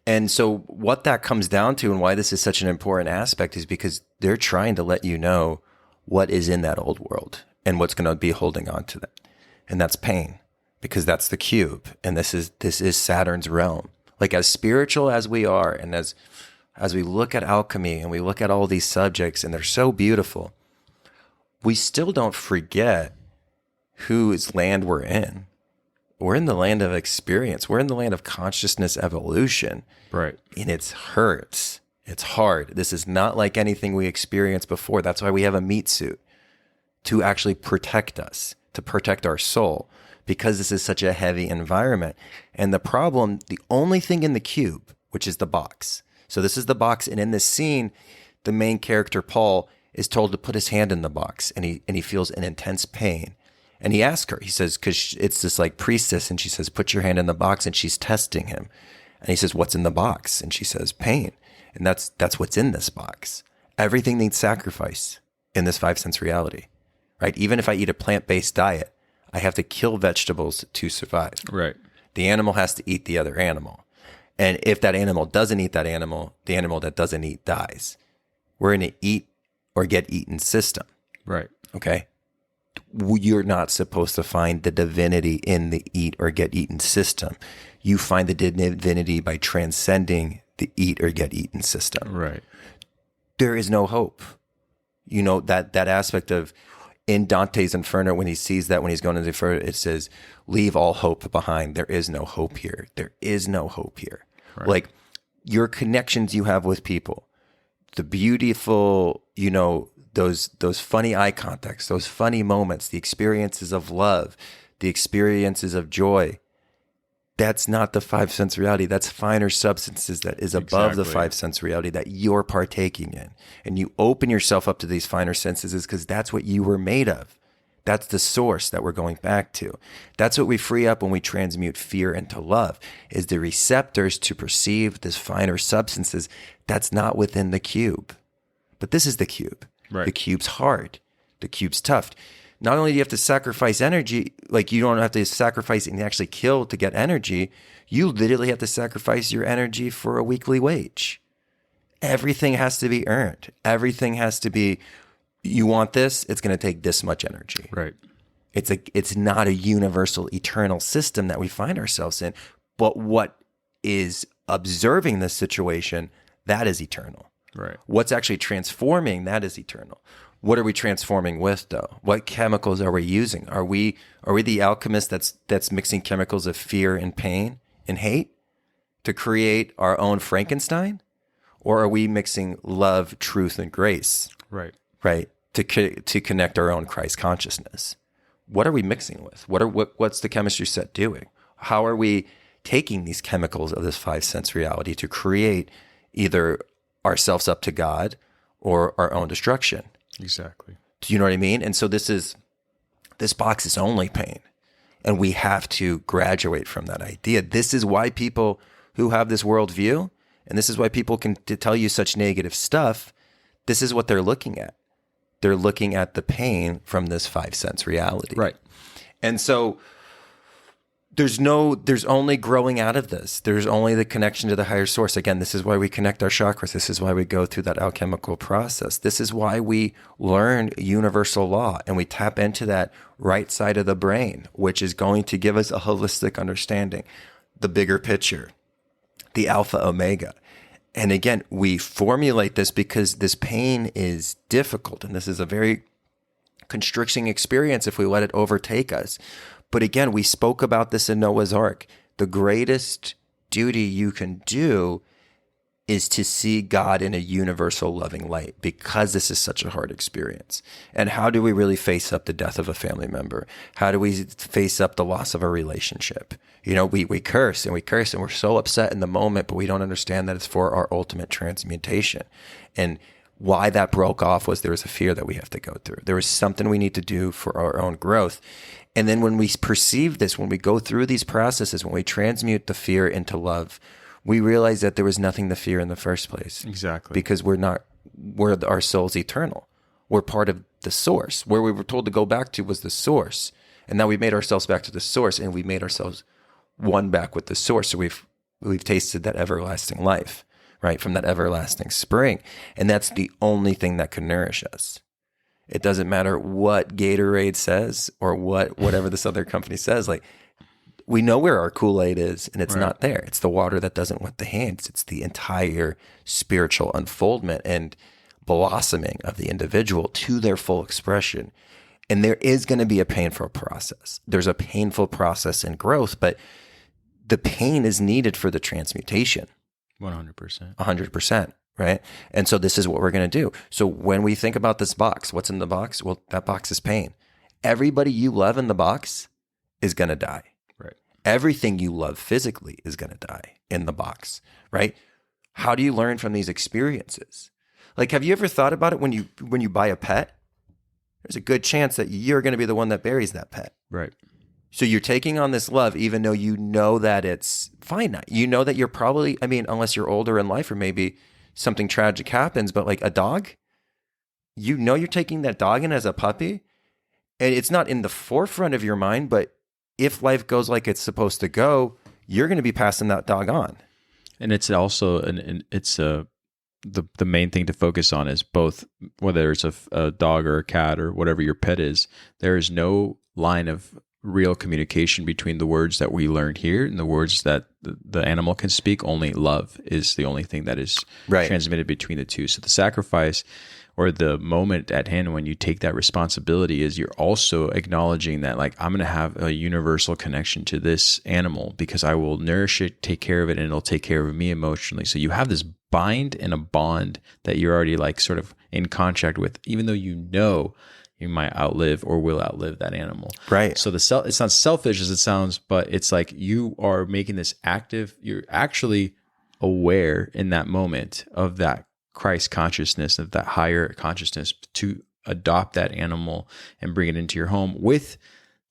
C: And so what that comes down to and why this is such an important aspect is because they're trying to let you know what is in that old world and what's going to be holding on to that. And that's pain, because that's the cube. And this is Saturn's realm. Like as spiritual as we are, and as we look at alchemy and we look at all these subjects and they're so beautiful, we still don't forget whose land we're in. We're in the land of experience. We're in the land of consciousness evolution.
B: Right.
C: And it hurts. It's hard. This is not like anything we experienced before. That's why we have a meat suit, to actually protect us, to protect our soul. because this is such a heavy environment. And the problem, the only thing in the cube, which is the box. So this is the box. And in this scene, the main character, Paul, is told to put his hand in the box, and he feels an intense pain. And he asks her, he says, because it's this like priestess, and she says, put your hand in the box, and she's testing him. And he says, what's in the box? And she says, pain. And that's what's in this box. Everything needs sacrifice in this 5 sense reality, right? Even if I eat a plant-based diet, I have to kill vegetables to survive.
B: Right.
C: The animal has to eat the other animal. And if that animal doesn't eat that animal, the animal that doesn't eat dies. We're in an eat or get eaten system.
B: Right.
C: Okay. You're not supposed to find the divinity in the eat or get eaten system. You find the divinity by transcending the eat or get eaten system.
B: Right.
C: There is no hope. You know, that aspect of in Dante's Inferno, when he sees that, when he's going to the Inferno, it says, leave all hope behind. There is no hope here. There is no hope here. Right. Like your connections you have with people, the beautiful, you know, those funny eye contacts, those funny moments, the experiences of love, the experiences of joy. That's not the 5 sense reality. That's finer substances that is above the 5 sense reality that you're partaking in. And you open yourself up to these finer senses because that's what you were made of. That's the source that we're going back to. That's what we free up when we transmute fear into love, is the receptors to perceive this finer substances that's not within the cube. But this is the cube.
B: Right.
C: The cube's hard. The cube's tough. Not only do you have to sacrifice energy, like you don't have to sacrifice and actually kill to get energy, you literally have to sacrifice your energy for a weekly wage. Everything has to be earned. Everything has to be, you want this, it's going to take this much energy.
B: Right.
C: It's not a universal eternal system that we find ourselves in, but what is observing this situation, that is eternal.
B: Right.
C: What's actually transforming, that is eternal. What are we transforming with, though? What chemicals are we using? Are we the alchemist that's mixing chemicals of fear and pain and hate to create our own Frankenstein? Or are we mixing love, truth, and grace?
B: Right.
C: Right. To connect our own Christ consciousness. What are we mixing with? What's the chemistry set doing? How are we taking these chemicals of this 5 sense reality to create either ourselves up to God or our own destruction?
B: Exactly.
C: Do you know what I mean? And so this box is only pain. And we have to graduate from that idea. This is why people who have this worldview, and this is why people can tell you such negative stuff, this is what they're looking at. They're looking at the pain from this 5 sense reality.
B: Right.
C: And so there's only growing out of this. There's only the connection to the higher source. Again, this is why we connect our chakras. This is why we go through that alchemical process. This is why we learn universal law and we tap into that right side of the brain, which is going to give us a holistic understanding, the bigger picture, the alpha omega. And again, we formulate this because this pain is difficult and this is a very constricting experience if we let it overtake us. But again, we spoke about this in Noah's Ark. The greatest duty you can do is to see God in a universal loving light because this is such a hard experience. And how do we really face up the death of a family member? How do we face up the loss of a relationship? You know, we curse and we're so upset in the moment, but we don't understand that it's for our ultimate transmutation. And why that broke off was there was a fear that we have to go through. There was something we need to do for our own growth. And then when we perceive this, when we go through these processes, when we transmute the fear into love, we realize that there was nothing to fear in the first place.
B: Exactly.
C: Because our soul's eternal. We're part of the source. Where we were told to go back to was the source. And now we made ourselves back to the source and we made ourselves one back with the source. So we've tasted that everlasting life, right? From that everlasting spring. And that's the only thing that can nourish us. It doesn't matter what Gatorade says or whatever this other company says. Like, we know where our Kool-Aid is and it's not there. It's the water that doesn't wet the hands. It's the entire spiritual unfoldment and blossoming of the individual to their full expression. And there is going to be a painful process. There's a painful process in growth, but the pain is needed for the transmutation.
B: 100%.
C: 100%. Right. And so this is what we're going to do. So when we think about this box, what's in the box? Well, that box is pain. Everybody you love in the box is going to die.
B: Right.
C: Everything you love physically is going to die in the box, right? How do you learn from these experiences? Like, have you ever thought about it when you buy a pet? There's a good chance that you're going to be the one that buries that pet.
B: Right.
C: So you're taking on this love, even though you know that it's finite. You know that you're probably, I mean, unless you're older in life or maybe something tragic happens, but like a dog, you know you're taking that dog in as a puppy, and it's not in the forefront of your mind, but if life goes like it's supposed to go, you're going to be passing that dog on.
B: And it's also, the main thing to focus on is both, whether it's a dog or a cat or whatever your pet is, there is no line of real communication between the words that we learn here and the words that the animal can speak. Only love is the only thing that is transmitted between the two. So the sacrifice, or the moment at hand when you take that responsibility, is you're also acknowledging that, like, I'm going to have a universal connection to this animal because I will nourish it, take care of it, and it'll take care of me emotionally. So you have this bind and a bond that you're already like sort of in contract with, even though you know you might outlive or will outlive that animal.
C: Right.
B: So it's not selfish as it sounds, but it's like you are making this active, you're actually aware in that moment of that Christ consciousness, of that higher consciousness, to adopt that animal and bring it into your home, with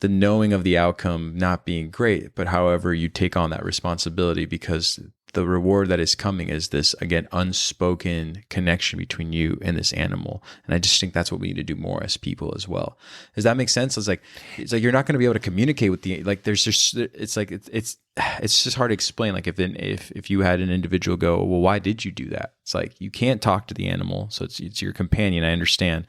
B: the knowing of the outcome not being great, but however you take on that responsibility, because the reward that is coming is this, again, unspoken connection between you and this animal. And I just think that's what we need to do more as people as well. Does that make sense? It's like you're not going to be able to communicate with the, like, there's just, it's like, it's just hard to explain. Like if you had an individual go, well, why did you do that? It's like, you can't talk to the animal. So it's your companion. I understand.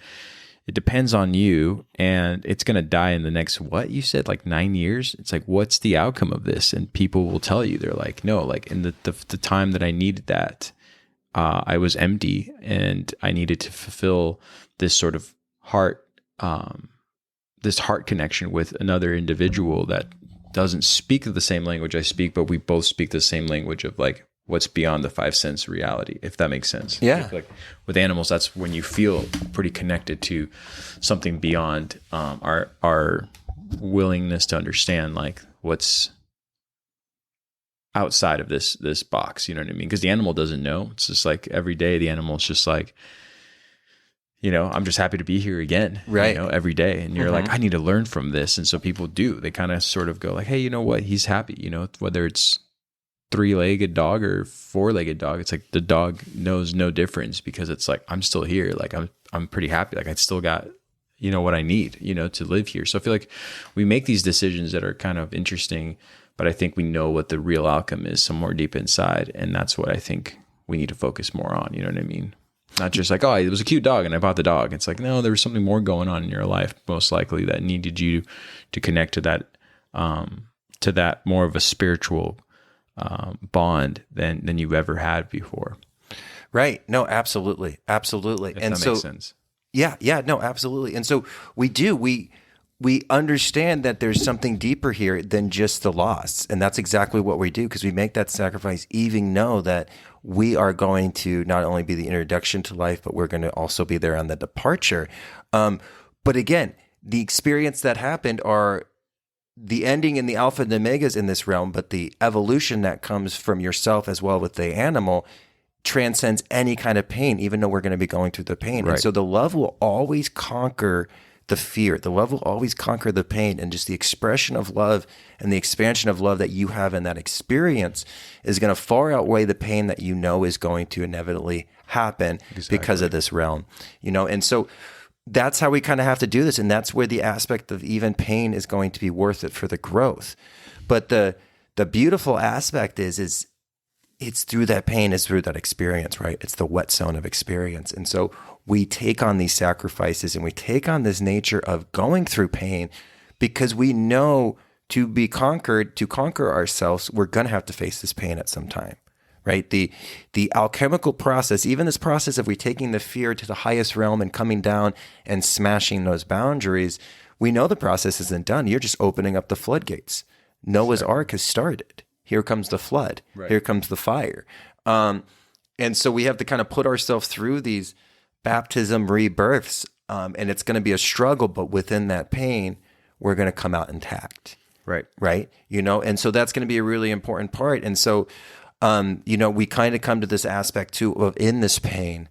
B: It depends on you, and it's going to die in the next, what you said, like 9 years. It's like, what's the outcome of this? And people will tell you, they're like, no, like in the time that I needed that, I was empty, and I needed to fulfill this sort of heart connection with another individual that doesn't speak the same language I speak, but we both speak the same language of like what's beyond the five sense reality, if that makes sense.
C: Yeah.
B: Like with animals, that's when you feel pretty connected to something beyond our willingness to understand like what's outside of this box. You know what I mean? Because the animal doesn't know. It's just like every day the animal's just like, I'm just happy to be here again,
C: right?
B: Every day. And you're like, I need to learn from this. And so people do. They kind of sort of go like, hey, you know what? He's happy, whether it's 3-legged dog or 4-legged dog. It's like the dog knows no difference, because it's like, I'm still here. Like I'm pretty happy. Like I still got, what I need, to live here. So I feel like we make these decisions that are kind of interesting, but I think we know what the real outcome is somewhere deep inside. And that's what I think we need to focus more on. You know what I mean? Not just like, oh, it was a cute dog and I bought the dog. It's like, no, there was something more going on in your life, most likely, that needed you to connect to that more of a spiritual bond than you've ever had before.
C: Right. No, absolutely. Absolutely.
B: If that makes sense.
C: Yeah, no, absolutely. And so we understand that there's something deeper here than just the loss. And that's exactly what we do, because we make that sacrifice, even know that we are going to not only be the introduction to life, but we're going to also be there on the departure. But again, the experience that happened are the ending and the alpha and the omegas in this realm, but the evolution that comes from yourself as well with the animal transcends any kind of pain, even though we're going to be going through the pain.
B: Right.
C: And so the love will always conquer the fear. The love will always conquer the pain, and just the expression of love and the expansion of love that you have in that experience is going to far outweigh the pain that is going to inevitably happen because of this realm, and so that's how we kind of have to do this. And that's where the aspect of even pain is going to be worth it for the growth. But the beautiful aspect is it's through that pain, it's through that experience, right? It's the wet zone of experience. And so we take on these sacrifices and we take on this nature of going through pain, because we know to conquer ourselves, we're going to have to face this pain at some time. Right? The alchemical process, even this process of we taking the fear to the highest realm and coming down and smashing those boundaries, we know the process isn't done. You're just opening up the floodgates. Noah's Ark has started. Here comes the flood. Right. Here comes the fire. And so we have to kind of put ourselves through these baptism rebirths, and it's going to be a struggle, but within that pain, we're going to come out intact.
B: Right.
C: Right. And so that's going to be a really important part. And so, we kind of come to this aspect too of in this pain,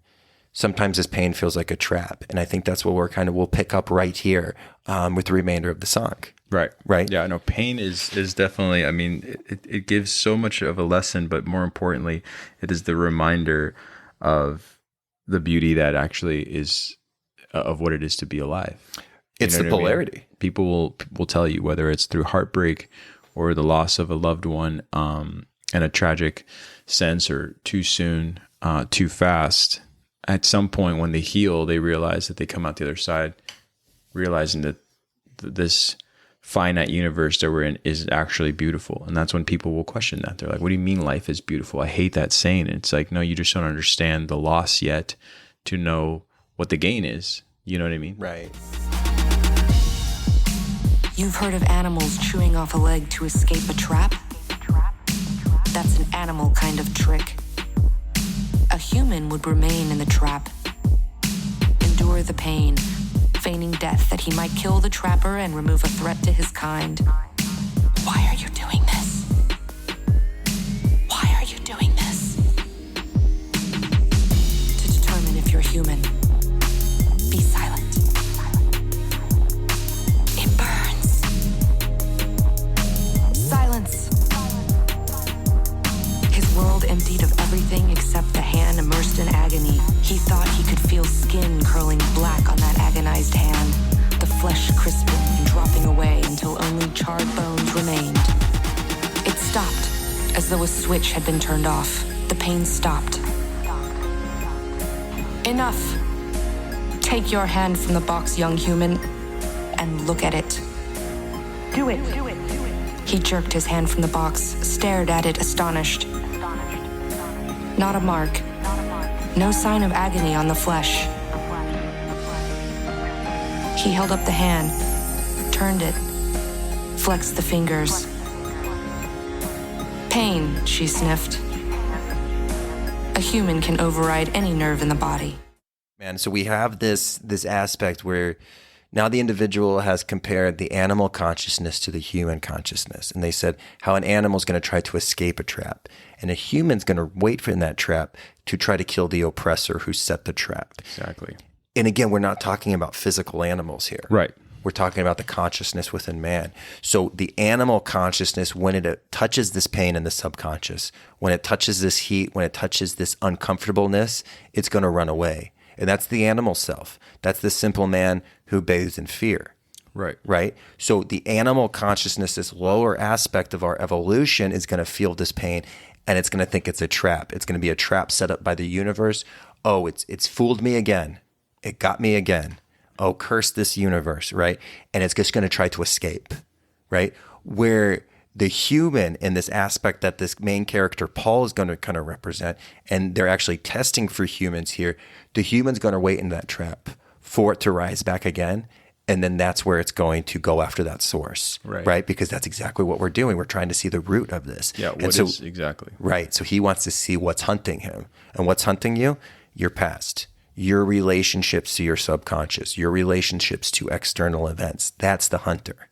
C: sometimes this pain feels like a trap. And I think that's what we'll pick up right here with the remainder of the song.
B: Right.
C: Right.
B: Yeah, no, pain is definitely, I mean, it gives so much of a lesson, but more importantly, it is the reminder of the beauty that actually is of what it is to be alive.
C: It's the polarity. I mean?
B: People will tell you, whether it's through heartbreak or the loss of a loved one in a tragic sense, or too soon, too fast, at some point when they heal, they realize that they come out the other side realizing that this finite universe that we're in is actually beautiful. And that's when people will question that. They're like, what do you mean life is beautiful? I hate that saying. And it's like, no, you just don't understand the loss yet to know what the gain is. You know what I mean?
C: Right.
A: You've heard of animals chewing off a leg to escape a trap? That's an animal kind of trick. A human would remain in the trap, endure the pain, feigning death that he might kill the trapper and remove a threat to his kind. Why are you doing this? Why are you doing this? To determine if you're human, be silent. It burns. Silence. His world emptied of everything except the hand immersed in agony. He thought he could feel skin curling black on that agonized hand, the flesh crisping and dropping away until only charred bones remained. It stopped, as though a switch had been turned off. The pain stopped. Enough. Take your hand from the box, young human, and look at it. Do it. He jerked his hand from the box, stared at it astonished. Not a mark. No sign of agony on the flesh. He held up the hand, turned it, flexed the fingers. Pain, she sniffed. A human can override any nerve in the body.
C: Man, so we have this aspect where now the individual has compared the animal consciousness to the human consciousness. And they said how an animal is going to try to escape a trap, and a human's going to wait for in that trap to try to kill the oppressor who set the trap.
B: Exactly.
C: And again, we're not talking about physical animals here.
B: Right.
C: We're talking about the consciousness within man. So the animal consciousness, when it touches this pain in the subconscious, when it touches this heat, when it touches this uncomfortableness, it's going to run away. And that's the animal self. That's the simple man who bathes in fear.
B: Right.
C: Right? So the animal consciousness, this lower aspect of our evolution, is going to feel this pain, and it's going to think it's a trap. It's going to be a trap set up by the universe. Oh, it's fooled me again. It got me again. Oh, curse this universe, right? And it's just going to try to escape, right? Where the human in this aspect that this main character, Paul, is going to kind of represent, and they're actually testing for humans here, the human's going to wait in that trap for it to rise back again. And then that's where it's going to go after that source, right? Because that's exactly what we're doing. We're trying to see the root of this.
B: Yeah, what is exactly.
C: Right. So he wants to see what's hunting him. And what's hunting you? Your past, your relationships to your subconscious, your relationships to external events. That's the hunter.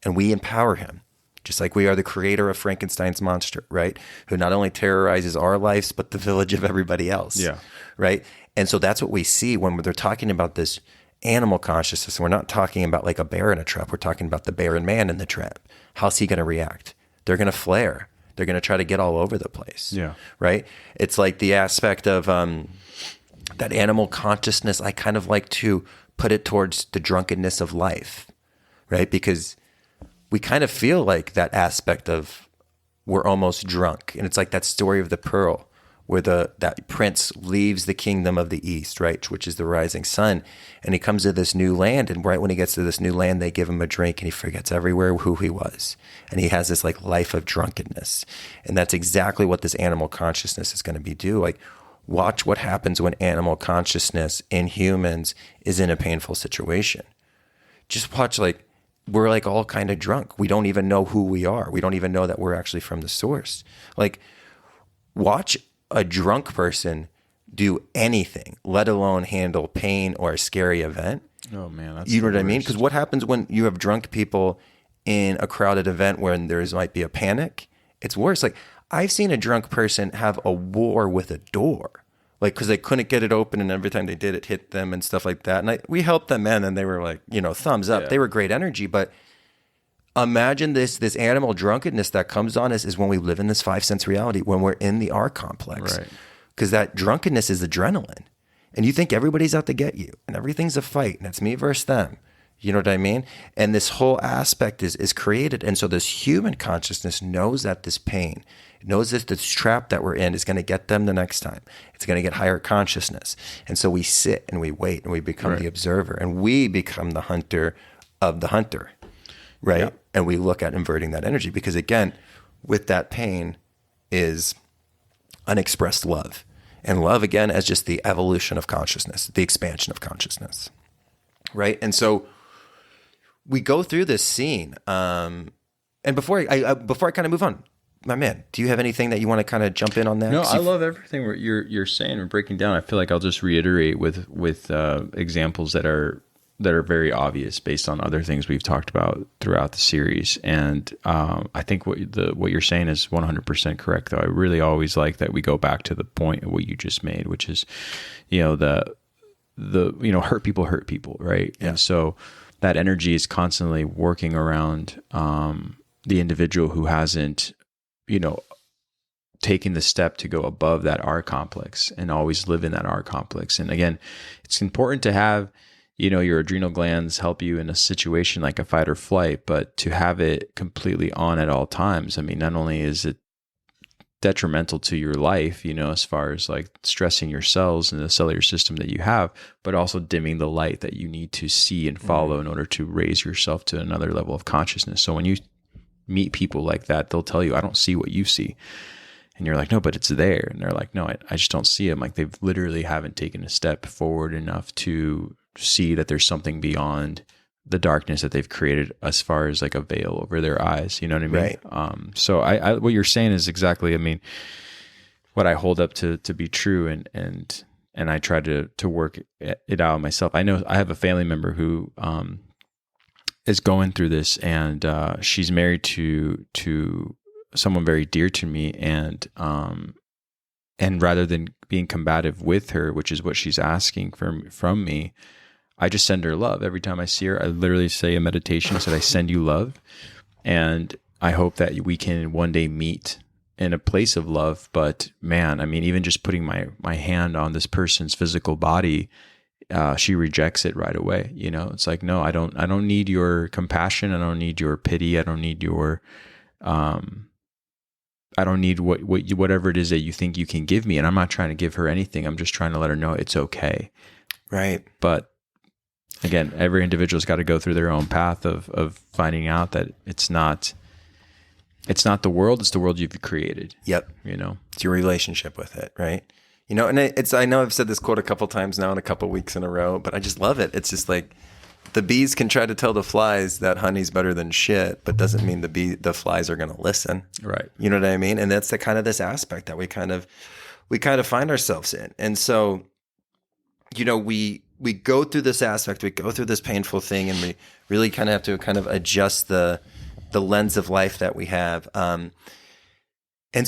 C: And we empower him, just like we are the creator of Frankenstein's monster, right? Who not only terrorizes our lives, but the village of everybody else.
B: Yeah.
C: Right. And so that's what we see when they're talking about this animal consciousness. We're not talking about like a bear in a trap. We're talking about the bear and man in the trap. How's he going to react? They're going to flare. They're going to try to get all over the place.
B: Yeah.
C: Right. It's like the aspect of that animal consciousness. I kind of like to put it towards the drunkenness of life, right? Because we kind of feel like that aspect of we're almost drunk. And it's like that story of the pearl, where that prince leaves the kingdom of the east, right, which is the rising sun, and he comes to this new land, and right when he gets to this new land, they give him a drink, and he forgets everywhere who he was, and he has this like life of drunkenness, and that's exactly what this animal consciousness is going to be do. Like, watch what happens when animal consciousness in humans is in a painful situation. Just watch, like, we're like all kind of drunk. We don't even know who we are. We don't even know that we're actually from the source. Like, watch a drunk person do anything, let alone handle pain or a scary event.
B: Oh man, that's
C: you know what I mean? Because what happens when you have drunk people in a crowded event when might be a panic, it's worse. Like I've seen a drunk person have a war with a door, like because they couldn't get it open, and every time they did, it hit them and stuff like that. And we helped them in, and they were like, thumbs up. Yeah. They were great energy, but imagine this animal drunkenness that comes on us is when we live in this 5 sense reality, when we're in the R complex, because that drunkenness is adrenaline, and you think everybody's out to get you, and everything's a fight, and it's me versus them. You know what I mean? And this whole aspect is created. And so this human consciousness knows that this pain, knows that this trap that we're in is going to get them the next time. It's going to get higher consciousness. And so we sit and we wait and we become the observer, and we become the hunter of the hunter, right? Yeah. And we look at inverting that energy, because again, with that pain is unexpressed love. And love, again, as just the evolution of consciousness, the expansion of consciousness, right? And so we go through this scene, and before I kind of move on, my man, do you have anything that you want to kind of jump in on that?
B: No, I love everything you're saying and breaking down. I feel like I'll just reiterate with examples that are very obvious based on other things we've talked about throughout the series. And I think what you're saying is 100% correct, though. I really always like that we go back to the point of what you just made, which is, the hurt people, right? Yeah. And so that energy is constantly working around the individual who hasn't, taken the step to go above that R complex and always live in that R complex. And again, it's important to have, your adrenal glands help you in a situation like a fight or flight, but to have it completely on at all times, I mean, not only is it detrimental to your life, as far as like stressing your cells and the cellular system that you have, but also dimming the light that you need to see and follow in order to raise yourself to another level of consciousness. So when you meet people like that, they'll tell you, I don't see what you see. And you're like, no, but it's there. And they're like, no, I just don't see it. Like they've literally haven't taken a step forward enough to see that there's something beyond the darkness that they've created as far as like a veil over their eyes. You know what I mean? Right. So I what you're saying is exactly, I mean, what I hold up to be true, and I try to work it out myself. I know I have a family member who is going through this, and she's married to someone very dear to me, and rather than being combative with her, which is what she's asking from me, I just send her love. Every time I see her, I literally say a meditation. I said, I send you love. And I hope that we can one day meet in a place of love. But man, I mean, even just putting my hand on this person's physical body, she rejects it right away. It's like, no, I don't need your compassion. I don't need your pity. I don't need your, I don't need whatever it is that you think you can give me. And I'm not trying to give her anything. I'm just trying to let her know it's okay. Right. But again, every individual's got to go through their own path of finding out that it's not the world, it's the world you've created. Yep. It's your relationship with it, right? And I know I've said this quote a couple times now in a couple weeks in a row, but I just love it. It's just like the bees can try to tell the flies that honey's better than shit, but doesn't mean the flies are going to listen. Right. You know what I mean? And that's the kind of this aspect that we kind of find ourselves in. And so, we go through this aspect, we go through this painful thing, and we really kind of have to kind of adjust the lens of life that we have. And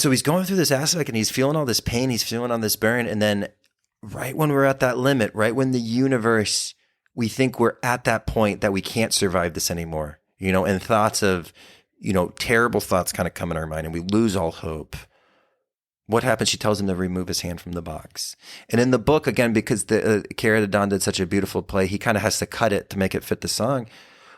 B: so he's going through this aspect, and he's feeling all this pain, he's feeling all this burn. And then right when we're at that limit, right when the universe, we think we're at that point that we can't survive this anymore, and thoughts of, terrible thoughts kind of come in our mind, and we lose all hope. What happens? She tells him to remove his hand from the box. And in the book, again, because the Akira The Don did such a beautiful play, he kind of has to cut it to make it fit the song.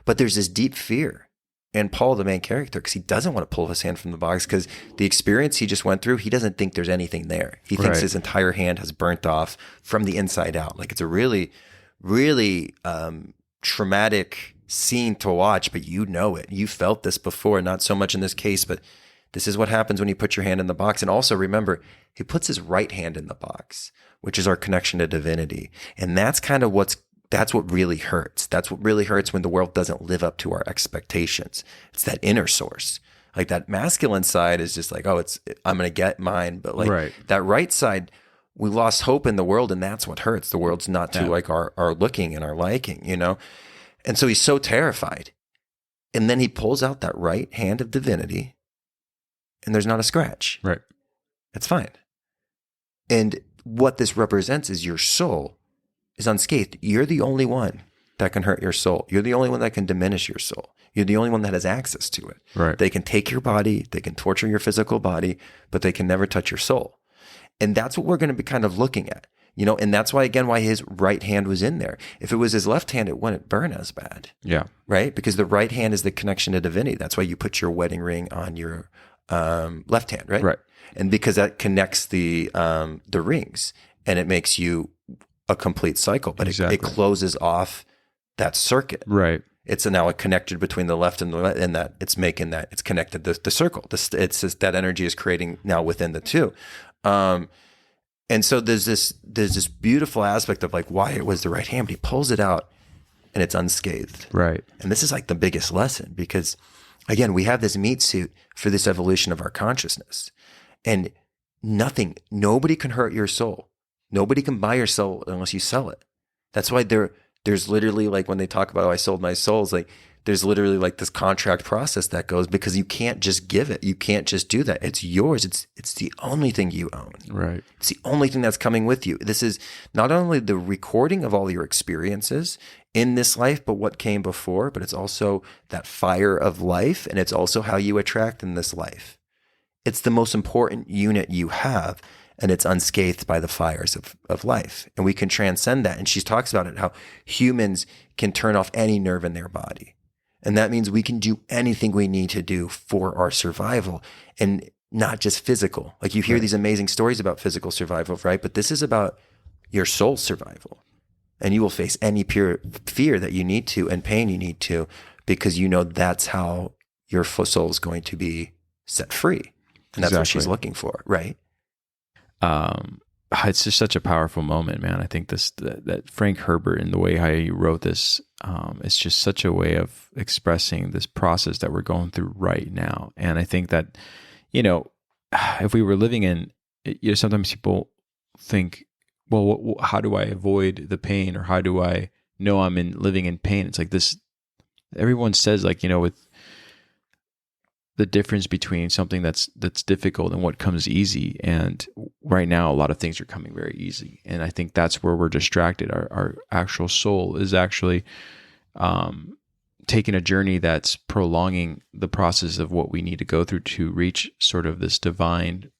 B: But there's this deep fear in Paul, the main character, because he doesn't want to pull his hand from the box, because the experience he just went through, he doesn't think there's anything there. He thinks his entire hand has burnt off from the inside out. Like it's a really, really traumatic scene to watch, but it. You felt this before, not so much in this case, but this is what happens when you put your hand in the box. And also remember, he puts his right hand in the box, which is our connection to divinity. And that's kind of that's what really hurts. That's what really hurts when the world doesn't live up to our expectations. It's that inner source. Like that masculine side is just like, I'm going to get mine. But like that right side, we lost hope in the world, and that's what hurts. The world's not to like our looking and our liking, And so he's so terrified.
C: And then he pulls out that right hand of divinity, and there's not a scratch.
B: Right.
C: It's fine. And what this represents is your soul is unscathed. You're the only one that can hurt your soul. You're the only one that can diminish your soul. You're the only one that has access to it.
B: Right.
C: They can take your body, they can torture your physical body, but they can never touch your soul. And that's what we're going to be kind of looking at, and that's why, again, why his right hand was in there. If it was his left hand, it wouldn't burn as bad.
B: Yeah.
C: Right? Because the right hand is the connection to divinity. That's why you put your wedding ring on your left hand, right?
B: Right.
C: And because that connects the rings, and it makes you a complete cycle, but
B: Exactly.
C: it closes off that circuit.
B: Right.
C: It's now connected between the left and the right, and that it's making that it's connected the circle. It's just that energy is creating now within the two. And so there's this beautiful aspect of like why it was the right hand, but he pulls it out and it's unscathed.
B: Right.
C: And this is like the biggest lesson, because again, we have this meat suit for this evolution of our consciousness, and nobody can hurt your soul. Nobody can buy your soul unless you sell it. That's why there's literally, like when they talk about, I sold my souls, like there's literally like this contract process that goes, because you can't just give it. You can't just do that. It's yours. It's the only thing you own.
B: Right.
C: It's the only thing that's coming with you. This is not only the recording of all your experiences in this life, but what came before, but it's also that fire of life, and it's also how you attract in this life. It's the most important unit you have, and it's unscathed by the fires of life. And we can transcend that. And she talks about it, how humans can turn off any nerve in their body. And that means we can do anything we need to do for our survival, and not just physical. Like you hear
B: Right.
C: these amazing stories about physical survival, right? But this is about your soul survival. And you will face any pure fear that you need to, and pain you need to, because that's how your soul is going to be set free. And that's what she's
B: Exactly.
C: looking for, right?
B: It's just such a powerful moment, man. I think that Frank Herbert, and the way how he wrote this, it's just such a way of expressing this process that we're going through right now. And I think that, if we were living in, sometimes people think, well, how do I avoid the pain, or how do I know I'm living in pain? It's like this. Everyone says, like, with the difference between something that's difficult and what comes easy. And right now, a lot of things are coming very easy. And I think that's where we're distracted. Our actual soul is actually taking a journey that's prolonging the process of what we need to go through to reach sort of this divine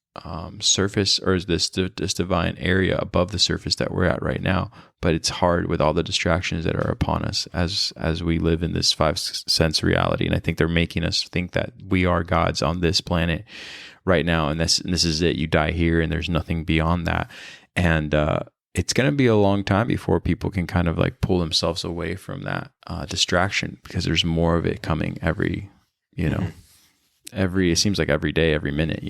B: surface, or this divine area above the surface that we're at right now. But it's hard with all the distractions that are upon us as we live in this 5 sense reality. And I think they're making us think that we are gods on this planet right now, and this is it. You die here, and there's nothing beyond that. And it's going to be a long time before people can kind of like pull themselves away from that distraction, because there's more of it coming every, it seems like every day, every minute,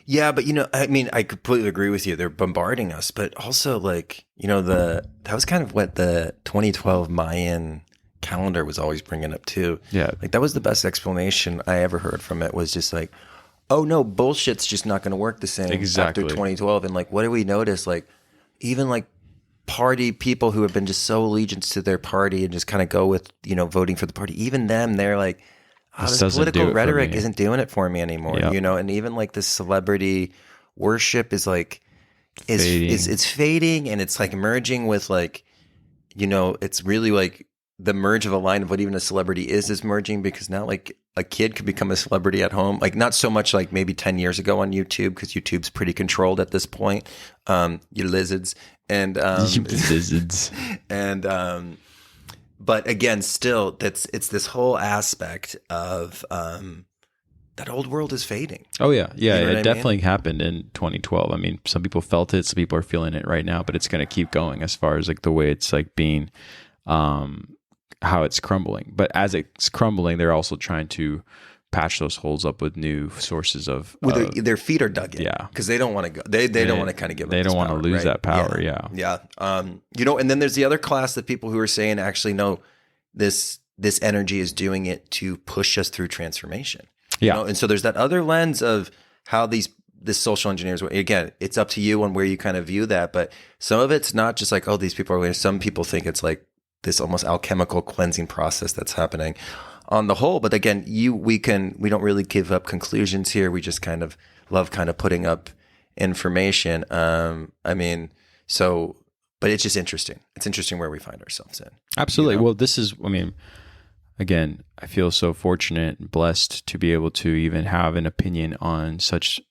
C: Yeah, but I mean, I completely agree with you. They're bombarding us, but also like, that was kind of what the 2012 Mayan calendar was always bringing up too.
B: Yeah.
C: Like that was the best explanation I ever heard from it, was just like, oh no, bullshit's just not going to work the same
B: Exactly.
C: after 2012. And like, what do we notice? Like even like party people who have been just so allegiance to their party and just kind of go with, voting for the party, even them, they're like,
B: This
C: this
B: doesn't do
C: political
B: it for
C: rhetoric
B: me.
C: isn't doing it for me anymore,
B: Yep.
C: and even like this celebrity worship is like,
B: Fading.
C: it's fading, and it's like merging with like, it's really like the merge of a line of what even a celebrity is merging, because now like a kid could become a celebrity at home. Like not so much like maybe 10 years ago on YouTube, because YouTube's pretty controlled at this point. You lizards and
B: lizards.
C: and but again, still it's this whole aspect of that old world is fading.
B: Oh yeah. Yeah.
C: You know what I
B: It
C: mean?
B: definitely happened in 2012. I mean, some people felt it, some people are feeling it right now, but it's going to keep going as far as like the way it's like being, how it's crumbling. But as it's crumbling, they're also trying to patch those holes up with new sources of.
C: Their feet are dug in.
B: Yeah.
C: Because they don't want to go. They don't want to kind of give.
B: They
C: up
B: don't
C: want
B: to lose that power. Yeah.
C: Yeah. And then there's the other class of people who are saying, actually, no, this energy is doing it to push us through transformation.
B: Yeah.
C: And so there's that other lens of how this social engineers, again, it's up to you on where you kind of view that. But some of it's not just like, oh, these people are, some people think it's like this almost alchemical cleansing process that's happening. on the whole. But again, we don't really give up conclusions here. We just kind of love kind of putting up information. But it's just interesting. It's interesting where we find ourselves in.
B: Absolutely. Well, this is, again, I feel so fortunate and blessed to be able to even have an opinion on such,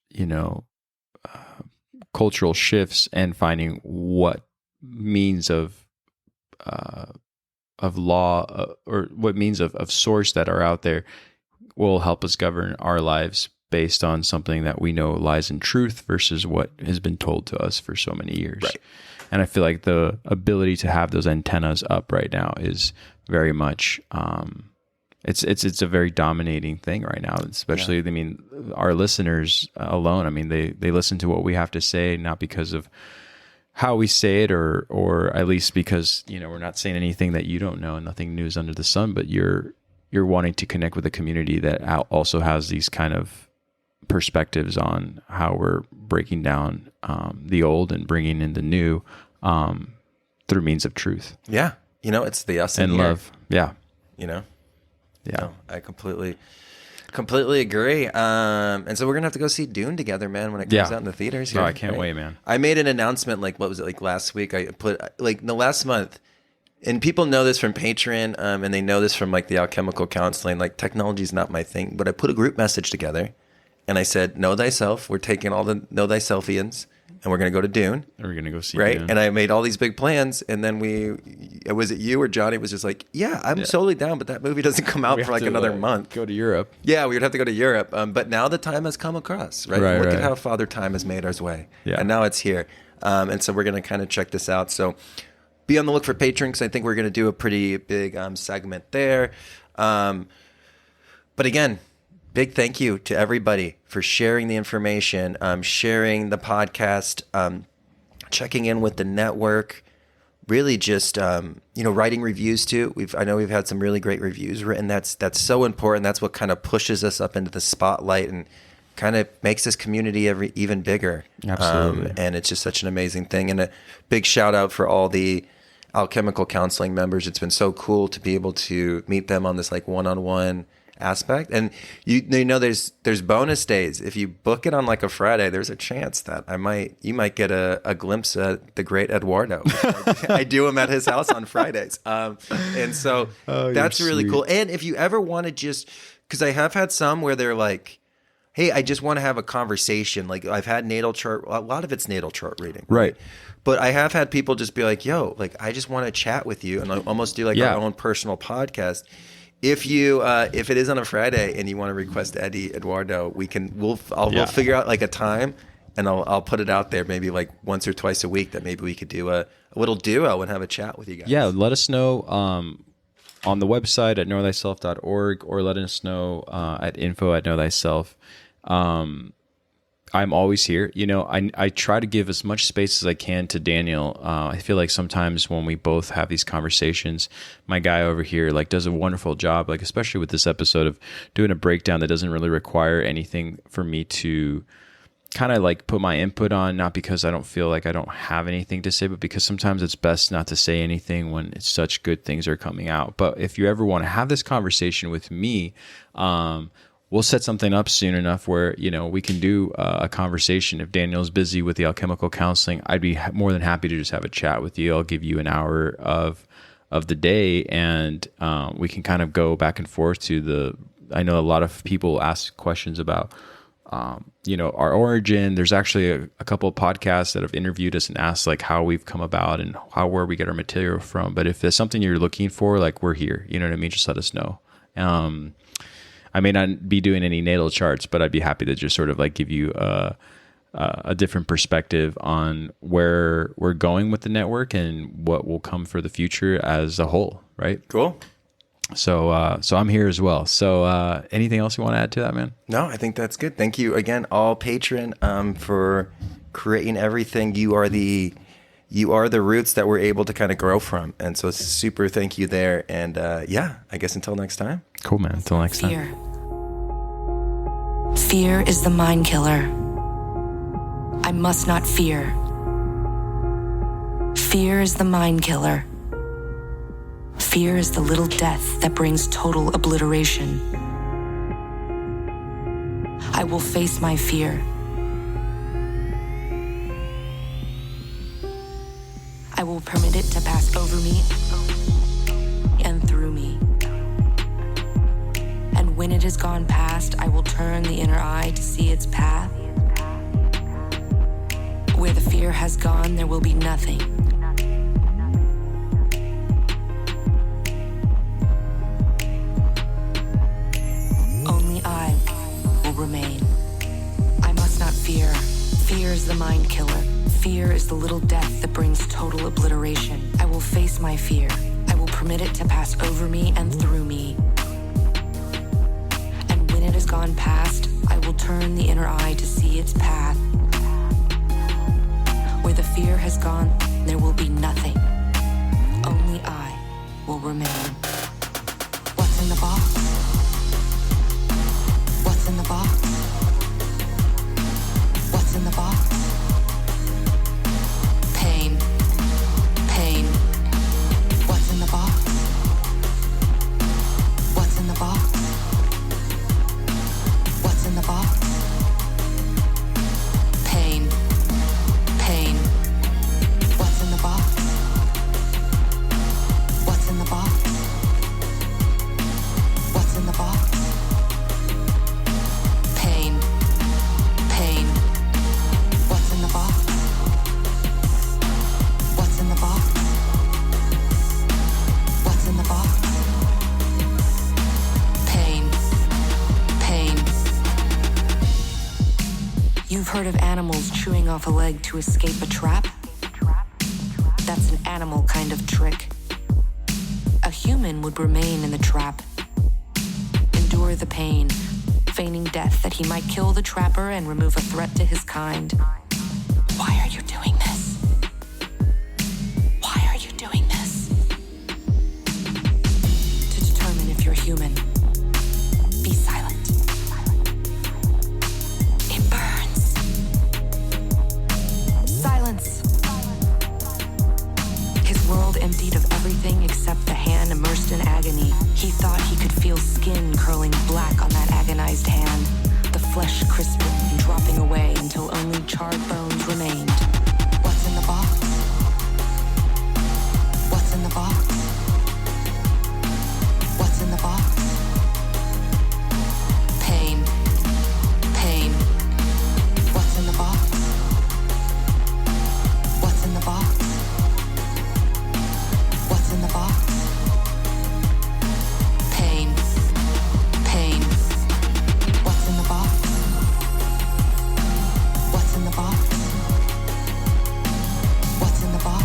B: cultural shifts and finding what means of law or what means of source that are out there will help us govern our lives based on something that we know lies in truth versus what has been told to us for so many years.
C: Right.
B: And I feel like the ability to have those antennas up right now is very much, it's a very dominating thing right now, especially, our listeners alone, they listen to what we have to say, not because of how we say it or at least because, we're not saying anything that you don't know and nothing new is under the sun, but you're wanting to connect with a community that also has these kind of perspectives on how we're breaking down the old and bringing in the new through means of truth.
C: Yeah. It's the us
B: and
C: here.
B: Love. Yeah.
C: Yeah.
B: No,
C: I completely agree. And so we're gonna have to go see Dune together, man, when it comes out in the theaters here.
B: No, I can't wait, man.
C: I made an announcement, what was it, last week? I put, the last month, and people know this from Patreon, and they know this from, the alchemical counseling, technology is not my thing, but I put a group message together, and I said, know thyself. We're taking all the know thyselfians, and we're going to go to Dune.
B: And we're going to go see
C: right?
B: Dune.
C: And I made all these big plans, and then was it you or Johnny was just like, I'm totally down, but that movie doesn't come out for another month.
B: Go to Europe.
C: Yeah, we would have to go to Europe. But now the time has come across, right? Look at how Father Time has made us way.
B: Yeah.
C: And now it's here. And so we're going to kind of check this out. So be on the look for Patreon, because I think we're going to do a pretty big segment there. But again, big thank you to everybody for sharing the information, sharing the podcast, checking in with the network, really just, writing reviews too. I know we've had some really great reviews written. That's so important. That's what kind of pushes us up into the spotlight and kind of makes this community even bigger.
B: Absolutely.
C: And it's just such an amazing thing. And a big shout out for all the alchemical counseling members. It's been so cool to be able to meet them on this one-on-one aspect. And there's bonus days. If you book it on a Friday, there's a chance that you might get a glimpse at the great Eduardo. I do him at his house on Fridays. And so that's really cool. And if you ever want to because I have had some where they're like, hey, I just want to have a conversation. I've had natal chart, a lot of it's natal chart reading.
B: Right.
C: But I have had people just be like, yo, I just want to chat with you, and I almost do our own personal podcast. If it is on a Friday and you want to request Eddie Eduardo, we'll figure out a time, and I'll put it out there maybe once or twice a week that maybe we could do a little duo and have a chat with you guys.
B: Yeah, let us know on the website at knowthyself.org, or let us know at info@knowthyself. I'm always here. I try to give as much space as I can to Daniel. I feel like sometimes when we both have these conversations, my guy over here does a wonderful job, especially with this episode, of doing a breakdown that doesn't really require anything for me to kind of put my input on, not because I don't feel like I don't have anything to say, but because sometimes it's best not to say anything when it's such good things are coming out. But if you ever want to have this conversation with me, we'll set something up soon enough where, we can do a conversation. If Daniel's busy with the alchemical counseling, I'd be more than happy to just have a chat with you. I'll give you an hour of the day, and we can kind of go back and forth I know a lot of people ask questions about, our origin. There's actually a couple of podcasts that have interviewed us and asked how we've come about and where we get our material from. But if there's something you're looking for, we're here, you know what I mean? Just let us know. I may not be doing any natal charts, but I'd be happy to just sort of give you a different perspective on where we're going with the network and what will come for the future as a whole, right?
C: Cool.
B: So I'm here as well. So anything else you want to add to that, man?
C: No, I think that's good. Thank you again, all patron, for creating everything. You are the roots that we're able to kind of grow from. And so super thank you there. And I guess until next time.
B: Cool, man. Until next time.
A: Fear is the mind killer. I must not fear. Fear is the mind killer. Fear is the little death that brings total obliteration. I will face my fear. I will permit it to pass over me and through me. And when it has gone past, I will turn the inner eye to see its path. Where the fear has gone, there will be nothing. Only I will remain. I must not fear. Fear is the mind killer. Fear is the little death that brings total obliteration. I will face my fear. I will permit it to pass over me and through me. And when it has gone past, I will turn the inner eye to see its path. Where the fear has gone, there will be nothing. Only I will remain. What's in the box? What's in the box? What's in the box? Pain. Pain. What's in the box? What's in the box? What's in the box? Pain. Pain. What's in the box? What's in the box? What's in the box? Pain. Pain. What's in the box? What's in the box? What's in the box? Pain. Pain. You've heard of animals chewing off a leg to escape a trap? That's an animal kind of trick. A human would remain in the trap, endure the pain, feigning death that he might kill the trapper and remove a threat to his kind. Why are you doing this? Why are you doing this? To determine if you're human, be silent. It burns. Silence. His world emptied of everything except the hand immersed in agony. He thought he could feel skin curling black on that agonized hand, the flesh crisping and dropping away until only charred bones remained. What's in the box? What's in the box? What's in the box? Pain. Pain. What's in the box? What's in the box? What's in the box? Pain. Pain. What's in the box? What's in the box? What's in the box?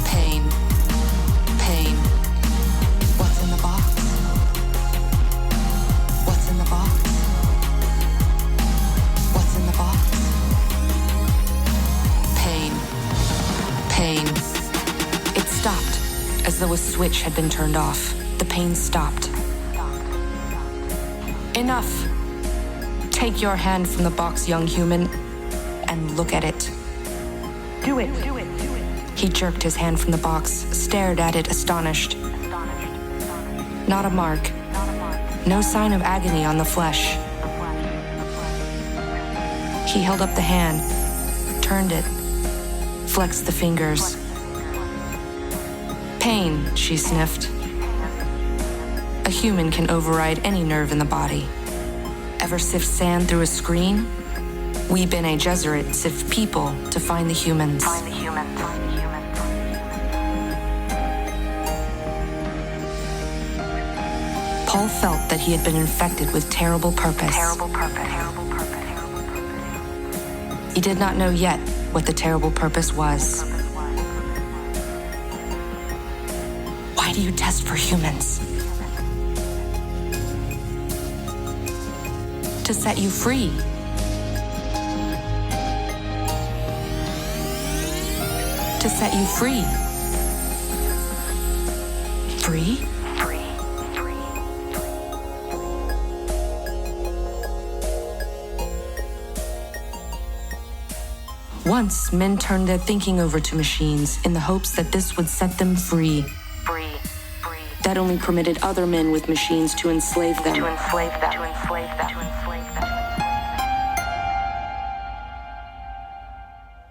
A: Pain. Pain. What's in the box? What's in the box? What's in the box? Pain. Pain. It stopped, as though a switch had been turned off. The pain stopped. Enough. Take your hand from the box, young human, and look at it. Do it. Do it. Do it. He jerked his hand from the box, stared at it astonished. Not a mark. No sign of agony on the flesh. He held up the hand, turned it, flexed the fingers. Pain, she sniffed. A human can override any nerve in the body. Ever sift sand through a screen? We Bene Gesserit sift people to find the humans. Paul felt that he had been infected with terrible purpose. He did not know yet what the terrible purpose was. Why do you test for humans? To set you free. To set you free. Free? Once, men turned their thinking over to machines in the hopes that this would set them free. That only permitted other men with machines to enslave them.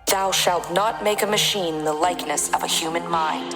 A: Thou shalt not make a machine in the likeness of a human mind.